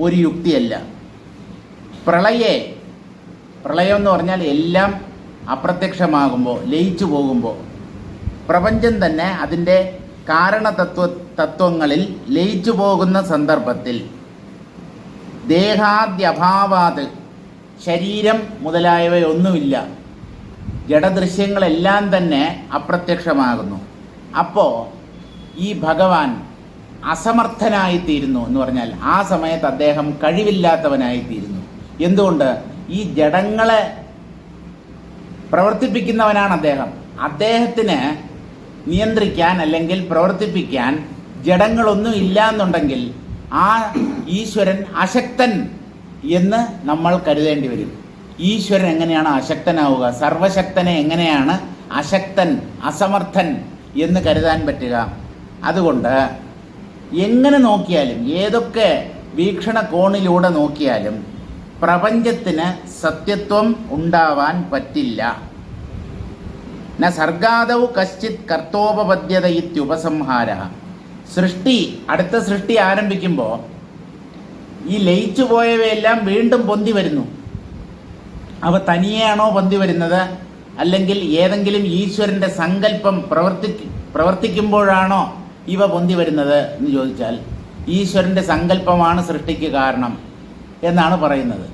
ഒരു യുക്തിയല്ല. പ്രളയം എന്ന് പറഞ്ഞാൽ എല്ലാം അപ്രത്യക്ഷമാകുമ്പോൾ, ലയിച്ചു പോകുമ്പോൾ, പ്രപഞ്ചം തന്നെ അതിൻ്റെ തത്വങ്ങളിൽ ലയിച്ചു പോകുന്ന സന്ദർഭത്തിൽ ദേഹാദ്യഭാവാത്, ശരീരം മുതലായവയൊന്നുമില്ല, ജഡദൃശ്യങ്ങളെല്ലാം തന്നെ അപ്രത്യക്ഷമാകുന്നു. അപ്പോൾ ഈ ഭഗവാൻ അസമർത്ഥനായിത്തീരുന്നു എന്ന് പറഞ്ഞാൽ ആ സമയത്ത് അദ്ദേഹം കഴിവില്ലാത്തവനായിത്തീരുന്നു. എന്തുകൊണ്ട്? ഈ ജഡങ്ങളെ പ്രവർത്തിപ്പിക്കുന്നവനാണ് അദ്ദേഹം. അദ്ദേഹത്തിന് നിയന്ത്രിക്കാൻ അല്ലെങ്കിൽ പ്രവർത്തിപ്പിക്കാൻ ജഡങ്ങളൊന്നും ഇല്ല എന്നുണ്ടെങ്കിൽ ആ ഈശ്വരൻ അശക്തൻ എന്ന് നമ്മൾ കരുതേണ്ടി വരും. ഈശ്വരൻ എങ്ങനെയാണ് അശക്തനാവുക? സർവശക്തനെ എങ്ങനെയാണ് അശക്തൻ, അസമർത്ഥൻ എന്ന് കരുതാൻ പറ്റുക? അതുകൊണ്ട് എങ്ങനെ നോക്കിയാലും, ഏതൊക്കെ വീക്ഷണകോണിലൂടെ നോക്കിയാലും പ്രപഞ്ചത്തിന് സത്യത്വം ഉണ്ടാവാൻ പറ്റില്ല. ന സർഗാദൗ കശ്ചിത് കർത്തോപപദ്യത ഇത്യുപസംഹാരഃ. അടുത്ത സൃഷ്ടി ആരംഭിക്കുമ്പോൾ ഈ ലയിച്ചു പോയവയെല്ലാം വീണ്ടും പൊന്തി വരുന്നു. അവ തനിയെയാണോ പൊന്തി വരുന്നത്, അല്ലെങ്കിൽ ഏതെങ്കിലും ഈശ്വരൻ്റെ സങ്കല്പം പ്രവർത്തിക്കുമ്പോഴാണോ ഇവ പൊന്തി വരുന്നത് എന്ന് ചോദിച്ചാൽ ഈശ്വരൻ്റെ സങ്കല്പമാണ് സൃഷ്ടിക്ക് കാരണം എന്നാണ് പറയുന്നത്.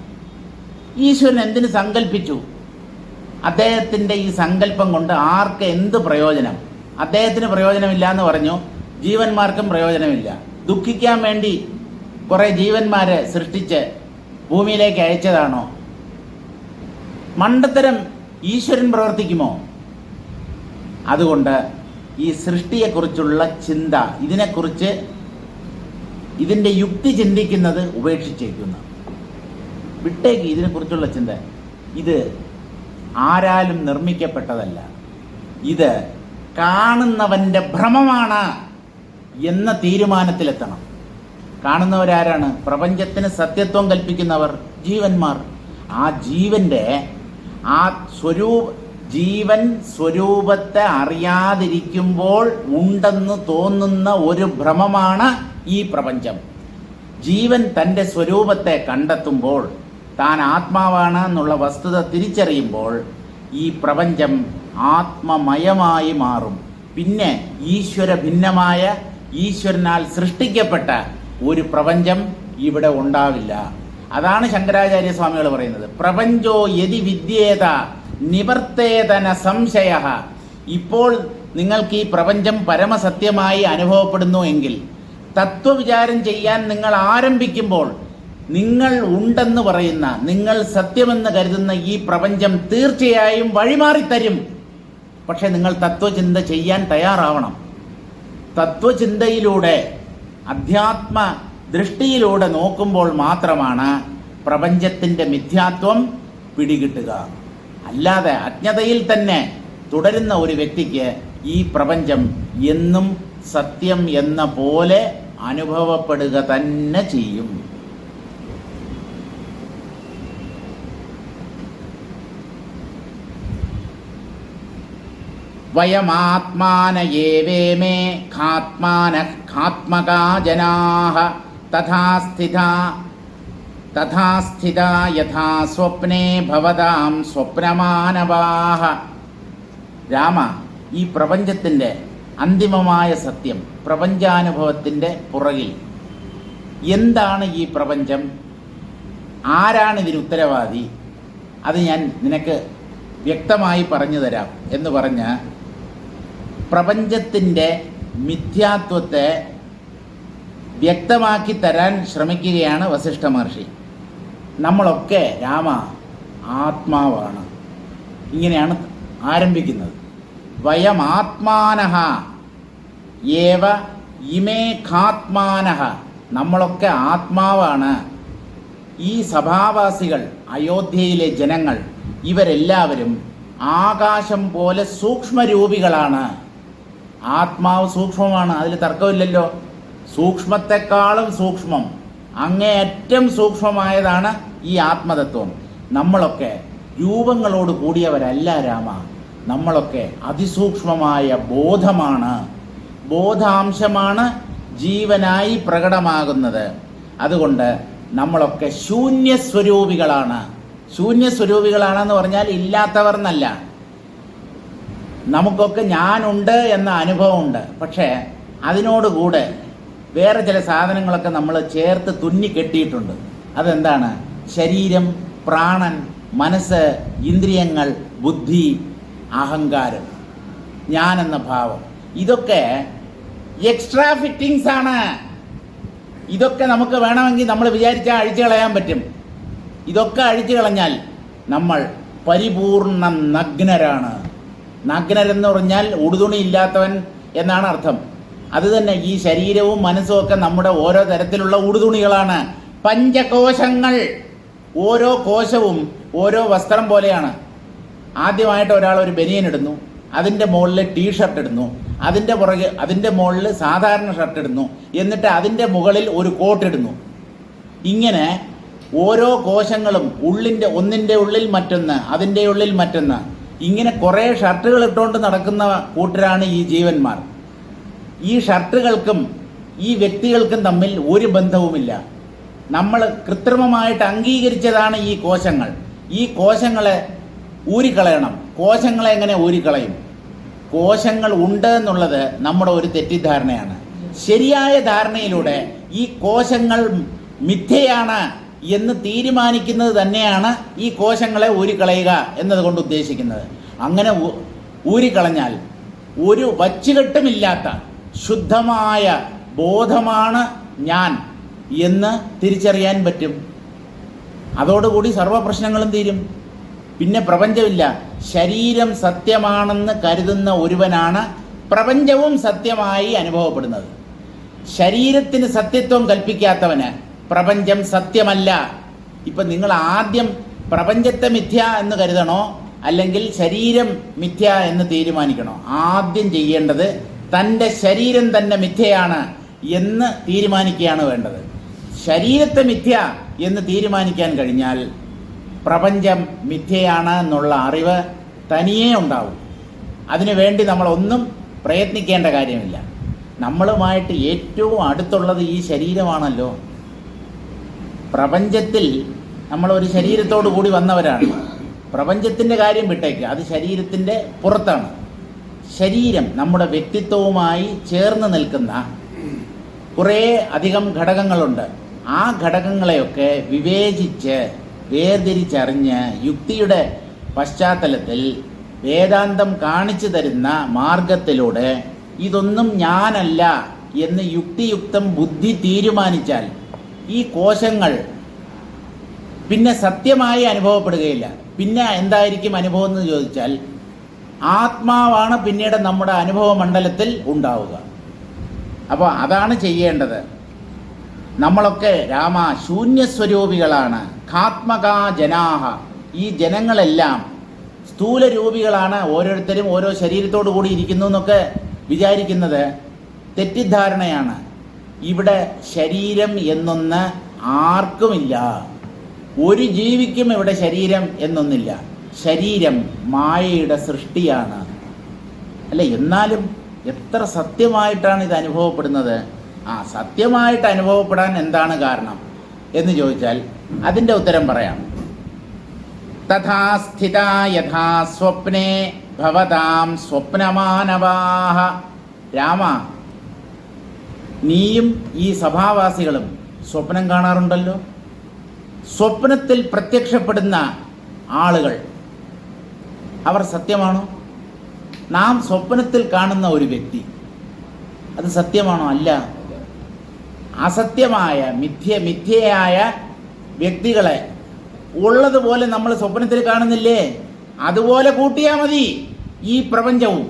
ഈശ്വരൻ എന്തിനു സങ്കല്പിച്ചു? അദ്ദേഹത്തിൻ്റെ ഈ സങ്കല്പം കൊണ്ട് ആർക്ക് എന്ത് പ്രയോജനം? അദ്ദേഹത്തിന് പ്രയോജനമില്ല എന്ന് പറഞ്ഞു, ജീവന്മാർക്കും പ്രയോജനമില്ല. ദുഃഖിക്കാൻ വേണ്ടി കുറേ ജീവന്മാരെ സൃഷ്ടിച്ച് ഭൂമിയിലേക്ക് അയച്ചതാണോ? മണ്ടത്തരം ഈശ്വരൻ പ്രവർത്തിക്കുമോ? അതുകൊണ്ട് ഈ സൃഷ്ടിയെക്കുറിച്ചുള്ള ചിന്ത, ഇതിൻ്റെ യുക്തി ചിന്തിക്കുന്നത് ഉപേക്ഷിച്ചേക്കുന്നു. വിട്ടേക്ക് ഇതിനെക്കുറിച്ചുള്ള ചിന്ത. ഇത് ആരാലും നിർമ്മിക്കപ്പെട്ടതല്ല, ഇത് കാണുന്നവൻ്റെ ഭ്രമമാണ് എന്ന തീരുമാനത്തിലെത്തണം. കാണുന്നവരാരാണ്? പ്രപഞ്ചത്തിന് സത്യത്വം കൽപ്പിക്കുന്നവർ, ജീവന്മാർ. ആ ജീവൻ്റെ ജീവൻ സ്വരൂപത്തെ അറിയാതിരിക്കുമ്പോൾ ഉണ്ടെന്ന് തോന്നുന്ന ഒരു ഭ്രമമാണ് ഈ പ്രപഞ്ചം. ജീവൻ തൻ്റെ സ്വരൂപത്തെ കണ്ടെത്തുമ്പോൾ, താൻ ആത്മാവാണ് എന്നുള്ള വസ്തുത തിരിച്ചറിയുമ്പോൾ ഈ പ്രപഞ്ചം ആത്മമയമായി മാറും. പിന്നെ ഈശ്വര ഭിന്നമായ, ഈശ്വരനാൽ സൃഷ്ടിക്കപ്പെട്ട ഒരു പ്രപഞ്ചം ഇവിടെ ഉണ്ടാവില്ല. അതാണ് ശങ്കരാചാര്യ സ്വാമികൾ പറയുന്നത്. പ്രപഞ്ചോ യതി വിദ്യേത നിവർത്തേതന സംശയ. ഇപ്പോൾ നിങ്ങൾക്ക് ഈ പ്രപഞ്ചം പരമസത്യമായി അനുഭവപ്പെടുന്നു എങ്കിൽ, തത്വവിചാരം ചെയ്യാൻ നിങ്ങൾ ആരംഭിക്കുമ്പോൾ നിങ്ങൾ ഉണ്ടെന്ന് പറയുന്ന, നിങ്ങൾ സത്യമെന്ന് കരുതുന്ന ഈ പ്രപഞ്ചം തീർച്ചയായും വഴിമാറിത്തരും. പക്ഷെ നിങ്ങൾ തത്വചിന്ത ചെയ്യാൻ തയ്യാറാവണം. തത്വചിന്തയിലൂടെ, അധ്യാത്മ ദൃഷ്ടിയിലൂടെ നോക്കുമ്പോൾ മാത്രമാണ് പ്രപഞ്ചത്തിൻ്റെ മിഥ്യാത്വം പിടികിട്ടുക. അല്ലാതെ അജ്ഞതയിൽ തന്നെ തുടരുന്ന ഒരു വ്യക്തിക്ക് ഈ പ്രപഞ്ചം എന്നും സത്യം എന്ന പോലെ അനുഭവപ്പെടുക തന്നെ ചെയ്യും. വയമാത്മാനയേവേമേ ഖാത്മകാ ജനാഃ തഥാ സ്ഥിതാ യഥാ സ്വപ്നേ ഭവതാം സ്വപ്നമാനവാഃ. രാമ, ഈ പ്രപഞ്ചത്തിൻ്റെ അന്തിമമായ സത്യം, പ്രപഞ്ചാനുഭവത്തിൻ്റെ പുറകിൽ എന്താണ് ഈ പ്രപഞ്ചം, ആരാണ് ഇതിന് ഉത്തരവാദി, അത് ഞാൻ നിനക്ക് വ്യക്തമായി പറഞ്ഞു തരാം എന്ന് പറഞ്ഞ് പ്രപഞ്ചത്തിൻ്റെ മിഥ്യാത്വത്തെ വ്യക്തമാക്കി തരാൻ ശ്രമിക്കുകയാണ് വസിഷ്ഠ മഹർഷി. നമ്മളൊക്കെ രാമ ആത്മാവാണ്, ഇങ്ങനെയാണ് ആരംഭിക്കുന്നത്. വയം ആത്മാനഃ ഏവ ഇമേ ഖാത്മാനഃ നമ്മളൊക്കെ ആത്മാവാണ്. ഈ സഭാവാസികൾ, അയോധ്യയിലെ ജനങ്ങൾ, ഇവരെല്ലാവരും ആകാശം പോലെ സൂക്ഷ്മരൂപികളാണ്. ആത്മാവ് സൂക്ഷ്മമാണ്, അതിൽ തർക്കമില്ലല്ലോ. സൂക്ഷ്മത്തെക്കാളും സൂക്ഷ്മം, അങ്ങേയറ്റം സൂക്ഷ്മമായതാണ് ഈ ആത്മതത്വം. നമ്മളൊക്കെ രൂപങ്ങളോട് കൂടിയവരല്ല രാമ. നമ്മളൊക്കെ അതിസൂക്ഷ്മമായ ബോധമാണ്, ബോധാംശമാണ് ജീവനായി പ്രകടമാകുന്നത്. അതുകൊണ്ട് നമ്മളൊക്കെ ശൂന്യസ്വരൂപികളാണ്. ശൂന്യസ്വരൂപികളാണെന്ന് പറഞ്ഞാൽ ഇല്ലാത്തവർ എന്നല്ല. നമുക്കൊക്കെ ഞാനുണ്ട് എന്ന അനുഭവമുണ്ട്. പക്ഷേ അതിനോടുകൂടെ വേറെ ചില സാധനങ്ങളൊക്കെ നമ്മൾ ചേർത്ത് തുന്നിക്കെട്ടിയിട്ടുണ്ട്. അതെന്താണ്? ശരീരം, പ്രാണൻ, മനസ്സ്, ഇന്ദ്രിയങ്ങൾ, ബുദ്ധി, അഹങ്കാരം, ഞാനെന്ന ഭാവം. ഇതൊക്കെ എക്സ്ട്രാ ഫിറ്റിങ്സ് ആണ്. ഇതൊക്കെ നമുക്ക് വേണമെങ്കിൽ നമ്മൾ വിചാരിച്ചാൽ അഴിച്ചു കളയാൻ പറ്റും. ഇതൊക്കെ അഴിച്ചു കളഞ്ഞാൽ നമ്മൾ പരിപൂർണ നഗ്നരാണ്. നഗ്നരെന്ന് പറഞ്ഞാൽ ഉടുതുണി ഇല്ലാത്തവൻ എന്നാണ് അർത്ഥം. അത് തന്നെ ഈ ശരീരവും മനസ്സും ഒക്കെ നമ്മുടെ ഓരോ തരത്തിലുള്ള ഉടുതുണികളാണ്. പഞ്ചകോശങ്ങൾ, ഓരോ കോശവും ഓരോ വസ്ത്രം പോലെയാണ്. ആദ്യമായിട്ട് ഒരാൾ ഒരു ബനിയൻ ഇടുന്നു, അതിൻ്റെ മുകളിൽ ടീഷർട്ട് ഇടുന്നു, അതിൻ്റെ മുകളിൽ സാധാരണ ഷർട്ട് ഇടുന്നു, എന്നിട്ട് അതിൻ്റെ മുകളിൽ ഒരു കോട്ട് ഇടുന്നു. ഇങ്ങനെ ഓരോ കോശങ്ങളും ഒന്നിൻ്റെ ഉള്ളിൽ മറ്റൊന്ന്, അതിൻ്റെ ഉള്ളിൽ മറ്റൊന്ന്, ഇങ്ങനെ കുറേ ഷർട്ടുകൾ ഇട്ടുകൊണ്ട് നടക്കുന്ന കൂട്ടരാണ് ഈ ജീവന്മാർ. ഈ ഷർട്ടുകൾക്കും ഈ വ്യക്തികൾക്കും തമ്മിൽ ഒരു ബന്ധവുമില്ല. നമ്മൾ കൃത്രിമമായിട്ട് അംഗീകരിച്ചതാണ് ഈ കോശങ്ങൾ. ഈ കോശങ്ങളെ ഊരിക്കളയണം. കോശങ്ങളെ എങ്ങനെ ഊരിക്കളയും? കോശങ്ങൾ ഉണ്ട് എന്നുള്ളത് നമ്മുടെ ഒരു തെറ്റിദ്ധാരണയാണ്. ശരിയായ ധാരണയിലൂടെ ഈ കോശങ്ങൾ മിഥ്യയാണ് എന്ന് തീരുമാനിക്കുന്നത് തന്നെയാണ് ഈ കോശങ്ങളെ ഊരിക്കളയുക എന്നതുകൊണ്ട് ഉദ്ദേശിക്കുന്നത്. അങ്ങനെ ഊരിക്കളഞ്ഞാൽ ഒരു വച്ചുകെട്ടുമില്ലാത്ത ശുദ്ധമായ ബോധമാണ് ഞാൻ എന്ന് തിരിച്ചറിയാൻ പറ്റും. അതോടുകൂടി സർവ്വ പ്രശ്നങ്ങളും തീരും. പിന്നെ പ്രപഞ്ചമില്ല. ശരീരം സത്യമാണെന്ന് കരുതുന്ന ഒരുവനാണ് പ്രപഞ്ചവും സത്യമായി അനുഭവപ്പെടുന്നത്. ശരീരത്തിന് സത്യത്വം കൽപ്പിക്കാത്തവന് പ്രപഞ്ചം സത്യമല്ല. ഇപ്പം നിങ്ങൾ ആദ്യം പ്രപഞ്ചത്തെ മിഥ്യ എന്ന് കരുതണോ അല്ലെങ്കിൽ ശരീരം മിഥ്യ എന്ന് തീരുമാനിക്കണോ? ആദ്യം ചെയ്യേണ്ടത് തൻ്റെ ശരീരം തന്നെ മിഥ്യയാണ് എന്ന് തീരുമാനിക്കുകയാണ് വേണ്ടത്. ശരീരത്തെ മിഥ്യ എന്ന് തീരുമാനിക്കാൻ കഴിഞ്ഞാൽ പ്രപഞ്ചം മിഥ്യയാണ് എന്നുള്ള അറിവ് തനിയേ ഉണ്ടാവും. അതിനു വേണ്ടി നമ്മളൊന്നും പ്രയത്നിക്കേണ്ട കാര്യമില്ല. നമ്മളുമായിട്ട് ഏറ്റവും അടുത്തുള്ളത് ഈ ശരീരമാണല്ലോ. പ്രപഞ്ചത്തിൽ നമ്മളൊരു ശരീരത്തോടു കൂടി വന്നവരാണ്. പ്രപഞ്ചത്തിൻ്റെ കാര്യം വിട്ടേക്ക്, അത് ശരീരത്തിൻ്റെ പുറത്താണ്. ശരീരം നമ്മുടെ വ്യക്തിത്വവുമായി ചേർന്ന് നിൽക്കുന്ന കുറേ അധികം ഘടകങ്ങളുണ്ട്. ആ ഘടകങ്ങളെയൊക്കെ വിവേചിച്ച് വേർതിരിച്ചറിഞ്ഞ് യുക്തിയുടെ പശ്ചാത്തലത്തിൽ വേദാന്തം കാണിച്ചു തരുന്ന മാർഗത്തിലൂടെ ഇതൊന്നും ഞാനല്ല എന്ന് യുക്തിയുക്തം ബുദ്ധി തീരുമാനിച്ചാൽ ഈ കോശങ്ങൾ പിന്നെ സത്യമായി അനുഭവപ്പെടുകയില്ല. പിന്നെ എന്തായിരിക്കും അനുഭവം എന്ന് ചോദിച്ചാൽ ആത്മാവാണ് പിന്നീട് നമ്മുടെ അനുഭവ മണ്ഡലത്തിൽ ഉണ്ടാവുക. അപ്പോൾ അതാണ് ചെയ്യേണ്ടത്. നമ്മളൊക്കെ രാമ ശൂന്യസ്വരൂപികളാണ്. ഖാത്മകാ ജനാഹ, ഈ ജനങ്ങളെല്ലാം സ്ഥൂലരൂപികളാണ്. ഓരോരുത്തരും ഓരോ ശരീരത്തോടു കൂടി ഇരിക്കുന്നു എന്നൊക്കെ വിചാരിക്കുന്നത് തെറ്റിദ്ധാരണയാണ്. ഇവിടെ ശരീരം എന്നൊന്ന് ആർക്കുമില്ല. ഒരു ജീവിക്കും ഇവിടെ ശരീരം എന്നൊന്നില്ല. ശരീരം മായയുടെ സൃഷ്ടിയാണ്. അല്ല, എന്നാലും എത്ര സത്യമായിട്ടാണ് ഇത് അനുഭവപ്പെടുന്നത്? സത്യമായിട്ട് അനുഭവപ്പെടാൻ എന്താണ് കാരണം എന്ന് ചോദിച്ചാൽ അതിൻ്റെ ഉത്തരം പറയാം. തഥാ സ്ഥിത യഥാ സ്വപ്നേ ഭവതാം സ്വപ്നമാനവാഹ. രാമ, നീയും ഈ സഭാവാസികളും സ്വപ്നം കാണാറുണ്ടല്ലോ. സ്വപ്നത്തിൽ പ്രത്യക്ഷപ്പെടുന്ന ആളുകൾ അവർ സത്യമാണോ? നാം സ്വപ്നത്തിൽ കാണുന്ന ഒരു വ്യക്തി അത് സത്യമാണോ? അല്ല. അസത്യമായ മിഥ്യയായ വ്യക്തികളെ ഉള്ളതുപോലെ നമ്മൾ സ്വപ്നത്തിൽ കാണുന്നില്ലേ? അതുപോലെ കൂട്ടിയാൽ മതി ഈ പ്രപഞ്ചവും.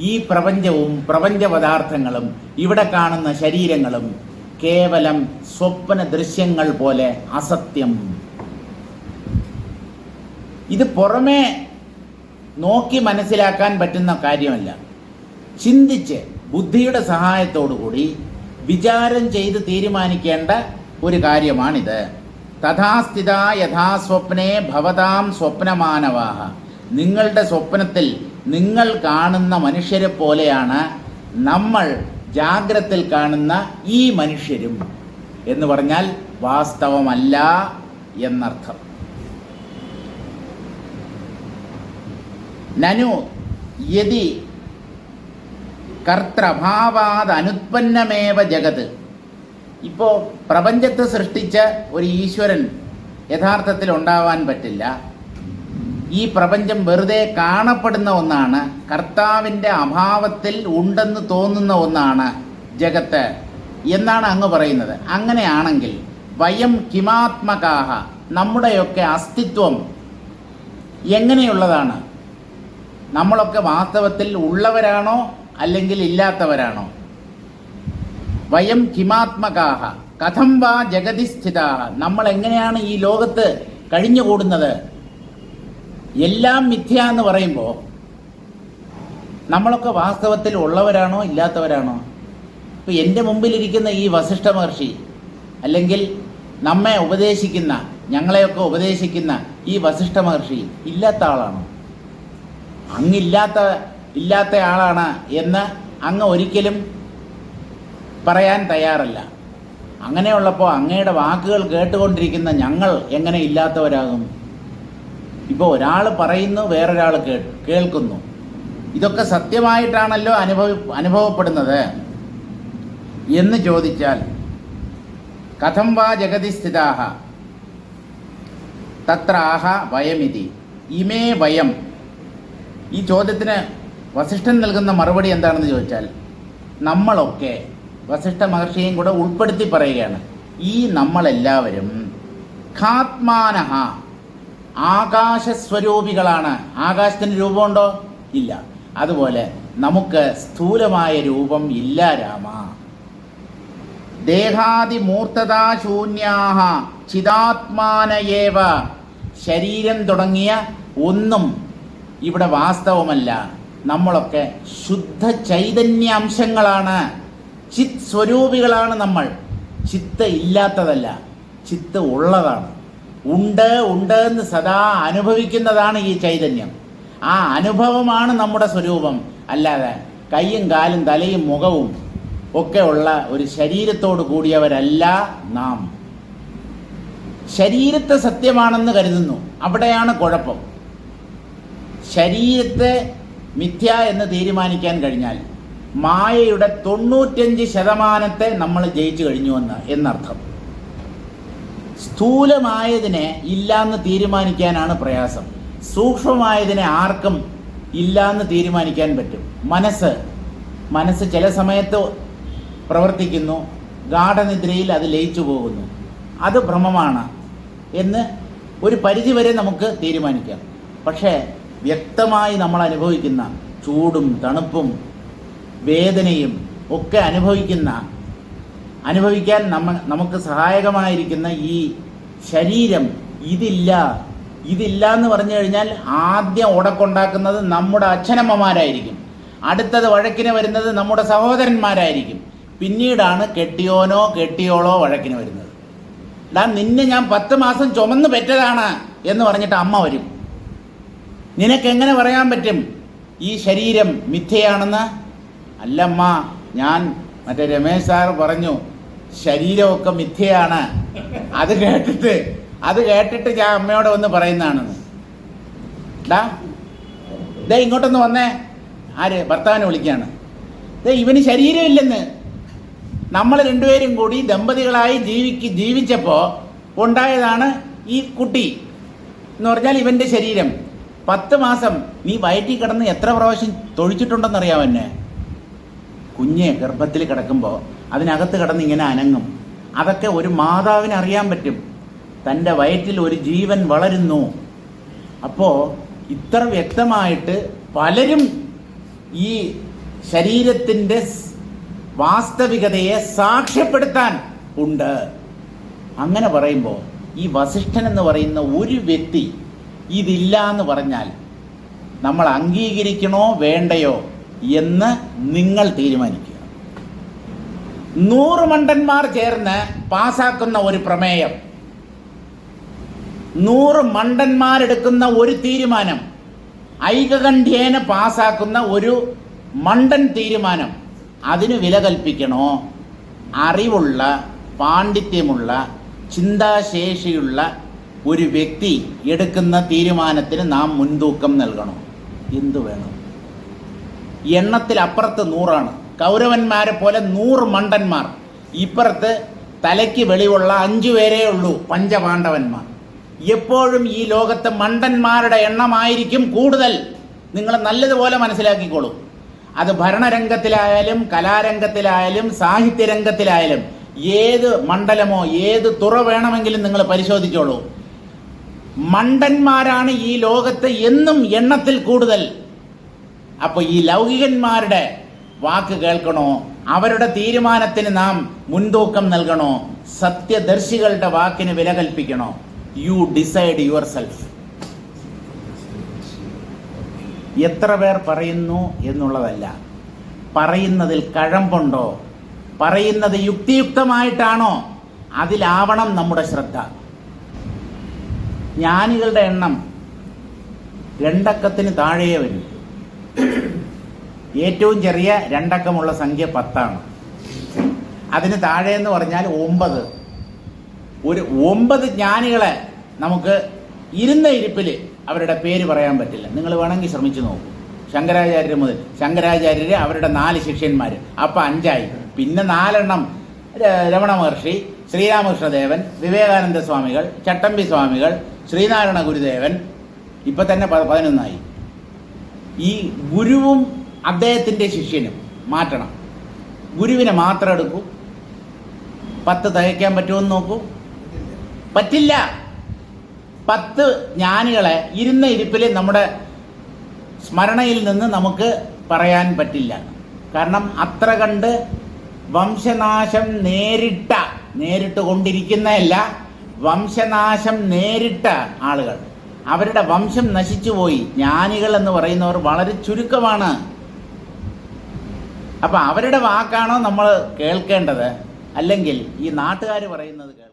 ഈ പ്രപഞ്ചവും പ്രപഞ്ച പദാർത്ഥങ്ങളും ഇവിടെ കാണുന്ന ശരീരങ്ങളും കേവലം സ്വപ്ന ദൃശ്യങ്ങൾ പോലെ അസത്യം. ഇത് പുറമേ നോക്കി മനസ്സിലാക്കാൻ പറ്റുന്ന കാര്യമല്ല. ചിന്തിച്ച് ബുദ്ധിയുടെ സഹായത്തോടുകൂടി വിചാരം ചെയ്ത് തീരുമാനിക്കേണ്ട ഒരു കാര്യമാണിത്. തഥാസ്ഥിത യഥാ സ്വപ്നേ ഭവതാം സ്വപ്നമാനവാഹ. നിങ്ങളുടെ സ്വപ്നത്തിൽ നിങ്ങൾ കാണുന്ന മനുഷ്യരെ പോലെയാണ് നമ്മൾ ജാഗ്രത്തിൽ കാണുന്ന ഈ മനുഷ്യരും എന്ന് പറഞ്ഞാൽ വാസ്തവമല്ല എന്നർത്ഥം. നനു യതി കർത്തൃഭാവാത് അനുത്പന്നമേവ ജഗത്. ഇപ്പോൾ പ്രപഞ്ചത്തെ സൃഷ്ടിച്ച ഒരു ഈശ്വരൻ യഥാർത്ഥത്തിൽ ഉണ്ടാവാൻ പറ്റില്ല. ഈ പ്രപഞ്ചം വെറുതെ കാണപ്പെടുന്ന ഒന്നാണ്. കർത്താവിൻ്റെ അഭാവത്തിൽ ഉണ്ടെന്ന് തോന്നുന്ന ഒന്നാണ് ജഗത്ത് എന്നാണ് അങ്ങ് പറയുന്നത്. അങ്ങനെയാണെങ്കിൽ വയം കിമാത്മകാഹ, നമ്മുടെയൊക്കെ അസ്തിത്വം എങ്ങനെയുള്ളതാണ്? നമ്മളൊക്കെ വാസ്തവത്തിൽ ഉള്ളവരാണോ അല്ലെങ്കിൽ ഇല്ലാത്തവരാണോ? വയം കിമാത്മകാഹ കഥം വാ ജഗതി സ്ഥിതാഹ, നമ്മൾ എങ്ങനെയാണ് ഈ ലോകത്ത് കഴിഞ്ഞുകൂടുന്നത്? എല്ലാം മിഥ്യ എന്ന് പറയുമ്പോൾ നമ്മളൊക്കെ വാസ്തവത്തിൽ ഉള്ളവരാണോ ഇല്ലാത്തവരാണോ? ഇപ്പം എൻ്റെ മുമ്പിലിരിക്കുന്ന ഈ വസിഷ്ഠ മഹർഷി, അല്ലെങ്കിൽ നമ്മെ ഉപദേശിക്കുന്ന, ഞങ്ങളെയൊക്കെ ഉപദേശിക്കുന്ന ഈ വസിഷ്ഠ മഹർഷി ഇല്ലാത്ത ആളാണോ? ഇല്ലാത്ത ആളാണ് എന്ന് അങ്ങ് ഒരിക്കലും പറയാൻ തയ്യാറല്ല. അങ്ങനെയുള്ളപ്പോൾ അങ്ങയുടെ വാക്കുകൾ കേട്ടുകൊണ്ടിരിക്കുന്ന ഞങ്ങൾ എങ്ങനെ ഇല്ലാത്തവരാകും? ഇപ്പോൾ ഒരാൾ പറയുന്നു, വേറൊരാൾ കേൾക്കുന്നു. ഇതൊക്കെ സത്യമായിട്ടാണല്ലോ അനുഭവപ്പെടുന്നത് എന്ന് ചോദിച്ചാൽ കഥം വാ ജഗതി സ്ഥിതാഹ തത്രാഹ വയമിതി ഇമേ വയം. ഈ ചോദ്യത്തിന് വസിഷ്ഠൻ നൽകുന്ന മറുപടി എന്താണെന്ന് ചോദിച്ചാൽ, നമ്മളൊക്കെ, വസിഷ്ഠ മഹർഷിയും കൂടെ ഉൾപ്പെടുത്തി പറയുകയാണ്, ഈ നമ്മളെല്ലാവരും ഖാത്മാനഹ, ആകാശസ്വരൂപികളാണ്. ആകാശത്തിന് രൂപമുണ്ടോ? ഇല്ല. അതുപോലെ നമുക്ക് സ്ഥൂലമായ രൂപം ഇല്ല രാമ. ദേഹാദിമൂർത്തതാശൂന്യാഹ ചിദാത്മാനയേവ, ശരീരം തുടങ്ങിയ ഒന്നും ഇവിടെ വാസ്തവമല്ല. നമ്മളൊക്കെ ശുദ്ധ ചൈതന്യാംശങ്ങളാണ്, ചിത് സ്വരൂപികളാണ് നമ്മൾ. ചിത്ത് ഇല്ലാത്തതല്ല, ചിത്ത് ഉള്ളതാണ്. ഉണ്ട് എന്ന് സദാ അനുഭവിക്കുന്നതാണ് ഈ ചൈതന്യം. ആ അനുഭവമാണ് നമ്മുടെ സ്വരൂപം. അല്ലാതെ കൈയും കാലും തലയും മുഖവും ഒക്കെ ഉള്ള ഒരു ശരീരത്തോട് കൂടിയവരല്ല നാം. ശരീരത്തെ സത്യമാണെന്ന് കരുതുന്നു, അവിടെയാണ് കുഴപ്പം. ശരീരത്തെ മിഥ്യ എന്ന് തീരുമാനിക്കാൻ കഴിഞ്ഞാൽ മായയുടെ 95% നമ്മൾ ജയിച്ചു കഴിഞ്ഞു എന്നർത്ഥം. സ്ഥൂലമായതിനെ ഇല്ലാന്ന് തീരുമാനിക്കാനാണ് പ്രയാസം. സൂക്ഷ്മമായതിനെ ആർക്കും ഇല്ലാന്ന് തീരുമാനിക്കാൻ പറ്റും. മനസ്സ് ചില സമയത്ത് പ്രവർത്തിക്കുന്നു, ഗാഠനിദ്രയിൽ അത് ലയിച്ചു പോകുന്നു. അത് ഭ്രമമാണ് എന്ന് ഒരു പരിധിവരെ നമുക്ക് തീരുമാനിക്കാം. പക്ഷേ വ്യക്തമായി നമ്മൾ അനുഭവിക്കുന്ന ചൂടും തണുപ്പും വേദനയും ഒക്കെ അനുഭവിക്കാൻ നമുക്ക് സഹായകമായിരിക്കുന്ന ഈ ശരീരം ഇതില്ല എന്ന് പറഞ്ഞു കഴിഞ്ഞാൽ ആദ്യം ഉടക്കുണ്ടാക്കുന്നത് നമ്മുടെ അച്ഛനമ്മമാരായിരിക്കും. അടുത്തത് വഴക്കിന് വരുന്നത് നമ്മുടെ സഹോദരന്മാരായിരിക്കും. പിന്നീടാണ് കെട്ടിയോളോ വഴക്കിന് വരുന്നത്. നിന്നെ ഞാൻ 10 മാസം ചുമന്ന് പെറ്റതാണ് എന്ന് പറഞ്ഞിട്ട് അമ്മ വരും. നിനക്കെങ്ങനെ പറയാൻ പറ്റും ഈ ശരീരം മിഥ്യയാണെന്ന്? അല്ലമ്മ, ഞാൻ മറ്റേ രമേശ് സാർ പറഞ്ഞു ശരീരമൊക്കെ മിഥ്യയാണ്, അത് കേട്ടിട്ട് ഞാൻ അമ്മയോട് വന്ന് പറയുന്നതാണെന്ന്. ഇങ്ങോട്ടൊന്ന് വന്നേ. ആര്? ഭർത്താവിനെ വിളിക്കുകയാണ്. ഇവന് ശരീരമില്ലെന്ന്. നമ്മൾ രണ്ടുപേരും കൂടി ദമ്പതികളായി ജീവിച്ചപ്പോൾ ഉണ്ടായതാണ് ഈ കുട്ടി എന്ന് പറഞ്ഞാൽ ഇവൻ്റെ ശരീരം. 10 മാസം നീ വയറ്റിൽ കിടന്ന് എത്ര പ്രാവശ്യം തൊഴിച്ചിട്ടുണ്ടെന്നറിയാം എന്നെ. കുഞ്ഞ് ഗർഭത്തിൽ കിടക്കുമ്പോൾ അതിനകത്ത് കിടന്ന് ഇങ്ങനെ അനങ്ങും. അതൊക്കെ ഒരു മാതാവിന് അറിയാൻ പറ്റും. തൻ്റെ വയറ്റിൽ ഒരു ജീവൻ വളരുന്നു. അപ്പോൾ ഇത്ര വ്യക്തമായിട്ട് പലരും ഈ ശരീരത്തിൻ്റെ വാസ്തവികതയെ സാക്ഷ്യപ്പെടുത്താൻ ഉണ്ട്. അങ്ങനെ പറയുമ്പോൾ ഈ വസിഷ്ഠൻ എന്ന് പറയുന്ന ഒരു വ്യക്തി ഇതില്ല എന്ന് പറഞ്ഞാൽ നമ്മൾ അംഗീകരിക്കണോ വേണ്ടയോ എന്ന് നിങ്ങൾ തീരുമാനിക്കുക. 100 മണ്ടന്മാർ ചേർന്ന് പാസാക്കുന്ന ഒരു പ്രമേയം, 100 മണ്ടന്മാരെടുക്കുന്ന ഒരു തീരുമാനം, ഐകകണ്ഠ്യേന പാസാക്കുന്ന ഒരു മണ്ടൻ തീരുമാനം, അതിന് വില കൽപ്പിക്കണോ അറിവുള്ള പാണ്ഡിത്യമുള്ള ചിന്താശേഷിയുള്ള ഒരു വ്യക്തി എടുക്കുന്ന തീരുമാനത്തിന് നാം മുൻതൂക്കം നൽകണോ? എന്തു വേണം? എണ്ണത്തിൽ അപ്പുറത്ത് 100 കൗരവന്മാരെ പോലെ 100 മണ്ടന്മാർ, ഇപ്പുറത്ത് തലയ്ക്ക് വെളിവുള്ള 5 പേരേ ഉള്ളൂ, പഞ്ചപാണ്ഡവന്മാർ. എപ്പോഴും ഈ ലോകത്ത് മണ്ടന്മാരുടെ എണ്ണമായിരിക്കും കൂടുതൽ. നിങ്ങൾ നല്ലതുപോലെ മനസ്സിലാക്കിക്കോളൂ. അത് ഭരണരംഗത്തിലായാലും കലാരംഗത്തിലായാലും സാഹിത്യരംഗത്തിലായാലും ഏത് മണ്ഡലമോ ഏത് തുറ വേണമെങ്കിലും നിങ്ങൾ പരിശോധിച്ചോളൂ. മണ്ടന്മാരാണ് ഈ ലോകത്ത് എന്നും എണ്ണത്തിൽ കൂടുതൽ. അപ്പോൾ ഈ ലൗകികന്മാരുടെ വാക്ക് കേൾക്കണോ? അവരുടെ തീരുമാനത്തിന് നാം മുൻതൂക്കം നൽകണോ? സത്യദർശികളുടെ വാക്കിന് വില കൽപ്പിക്കണോ? You decide yourself. എത്ര പേർ പറയുന്നു എന്നുള്ളതല്ല, പറയുന്നതിൽ കഴമ്പുണ്ടോ, പറയുന്നത് യുക്തിയുക്തമായിട്ടാണോ, അതിലാവണം നമ്മുടെ ശ്രദ്ധ. ജ്ഞാനികളുടെ എണ്ണം 2 അക്കത്തിന് താഴെയേ വരും. ഏറ്റവും ചെറിയ 2 അക്കമുള്ള സംഖ്യ 10. അതിന് താഴെ എന്ന് പറഞ്ഞാൽ 9. ഒരു 9 ജ്ഞാനികളെ നമുക്ക് ഇരുന്ന ഇരിപ്പിൽ അവരുടെ പേര് പറയാൻ പറ്റില്ല. നിങ്ങൾ വേണമെങ്കിൽ ശ്രമിച്ചു നോക്കൂ. ശങ്കരാചാര്യർ മുതൽ ശങ്കരാചാര്യർ, അവരുടെ 4 ശിഷ്യന്മാർ, അപ്പം 5ആയി. പിന്നെ 4 രമണ മഹർഷി, ശ്രീരാമകൃഷ്ണദേവൻ, വിവേകാനന്ദ സ്വാമികൾ, ചട്ടമ്പി സ്വാമികൾ, ശ്രീനാരായണ ഗുരുദേവൻ, ഇപ്പം തന്നെ 11ആയി. ഈ ഗുരുവും അദ്ദേഹത്തിൻ്റെ ശിഷ്യനും മാറ്റണം. ഗുരുവിനെ മാത്രം എടുക്കൂ. 10 തികയ്ക്കാൻ പറ്റുമെന്ന് നോക്കൂ. പറ്റില്ല. 10 ജ്ഞാനികളെ ഇരുന്ന ഇരിപ്പിൽ നമ്മുടെ സ്മരണയിൽ നിന്ന് നമുക്ക് പറയാൻ പറ്റില്ല. കാരണം അത്ര കണ്ട് വംശനാശം നേരിട്ട് കൊണ്ടിരിക്കുന്നതല്ല, വംശനാശം നേരിട്ട ആളുകൾ, അവരുടെ വംശം നശിച്ചുപോയി. ജ്ഞാനികൾ എന്ന് പറയുന്നവർ വളരെ ചുരുക്കമാണ്. അപ്പം അവരുടെ വാക്കാണോ നമ്മൾ കേൾക്കേണ്ടത്, അല്ലെങ്കിൽ ഈ നാട്ടുകാർ പറയുന്നത് കേൾക്കണം?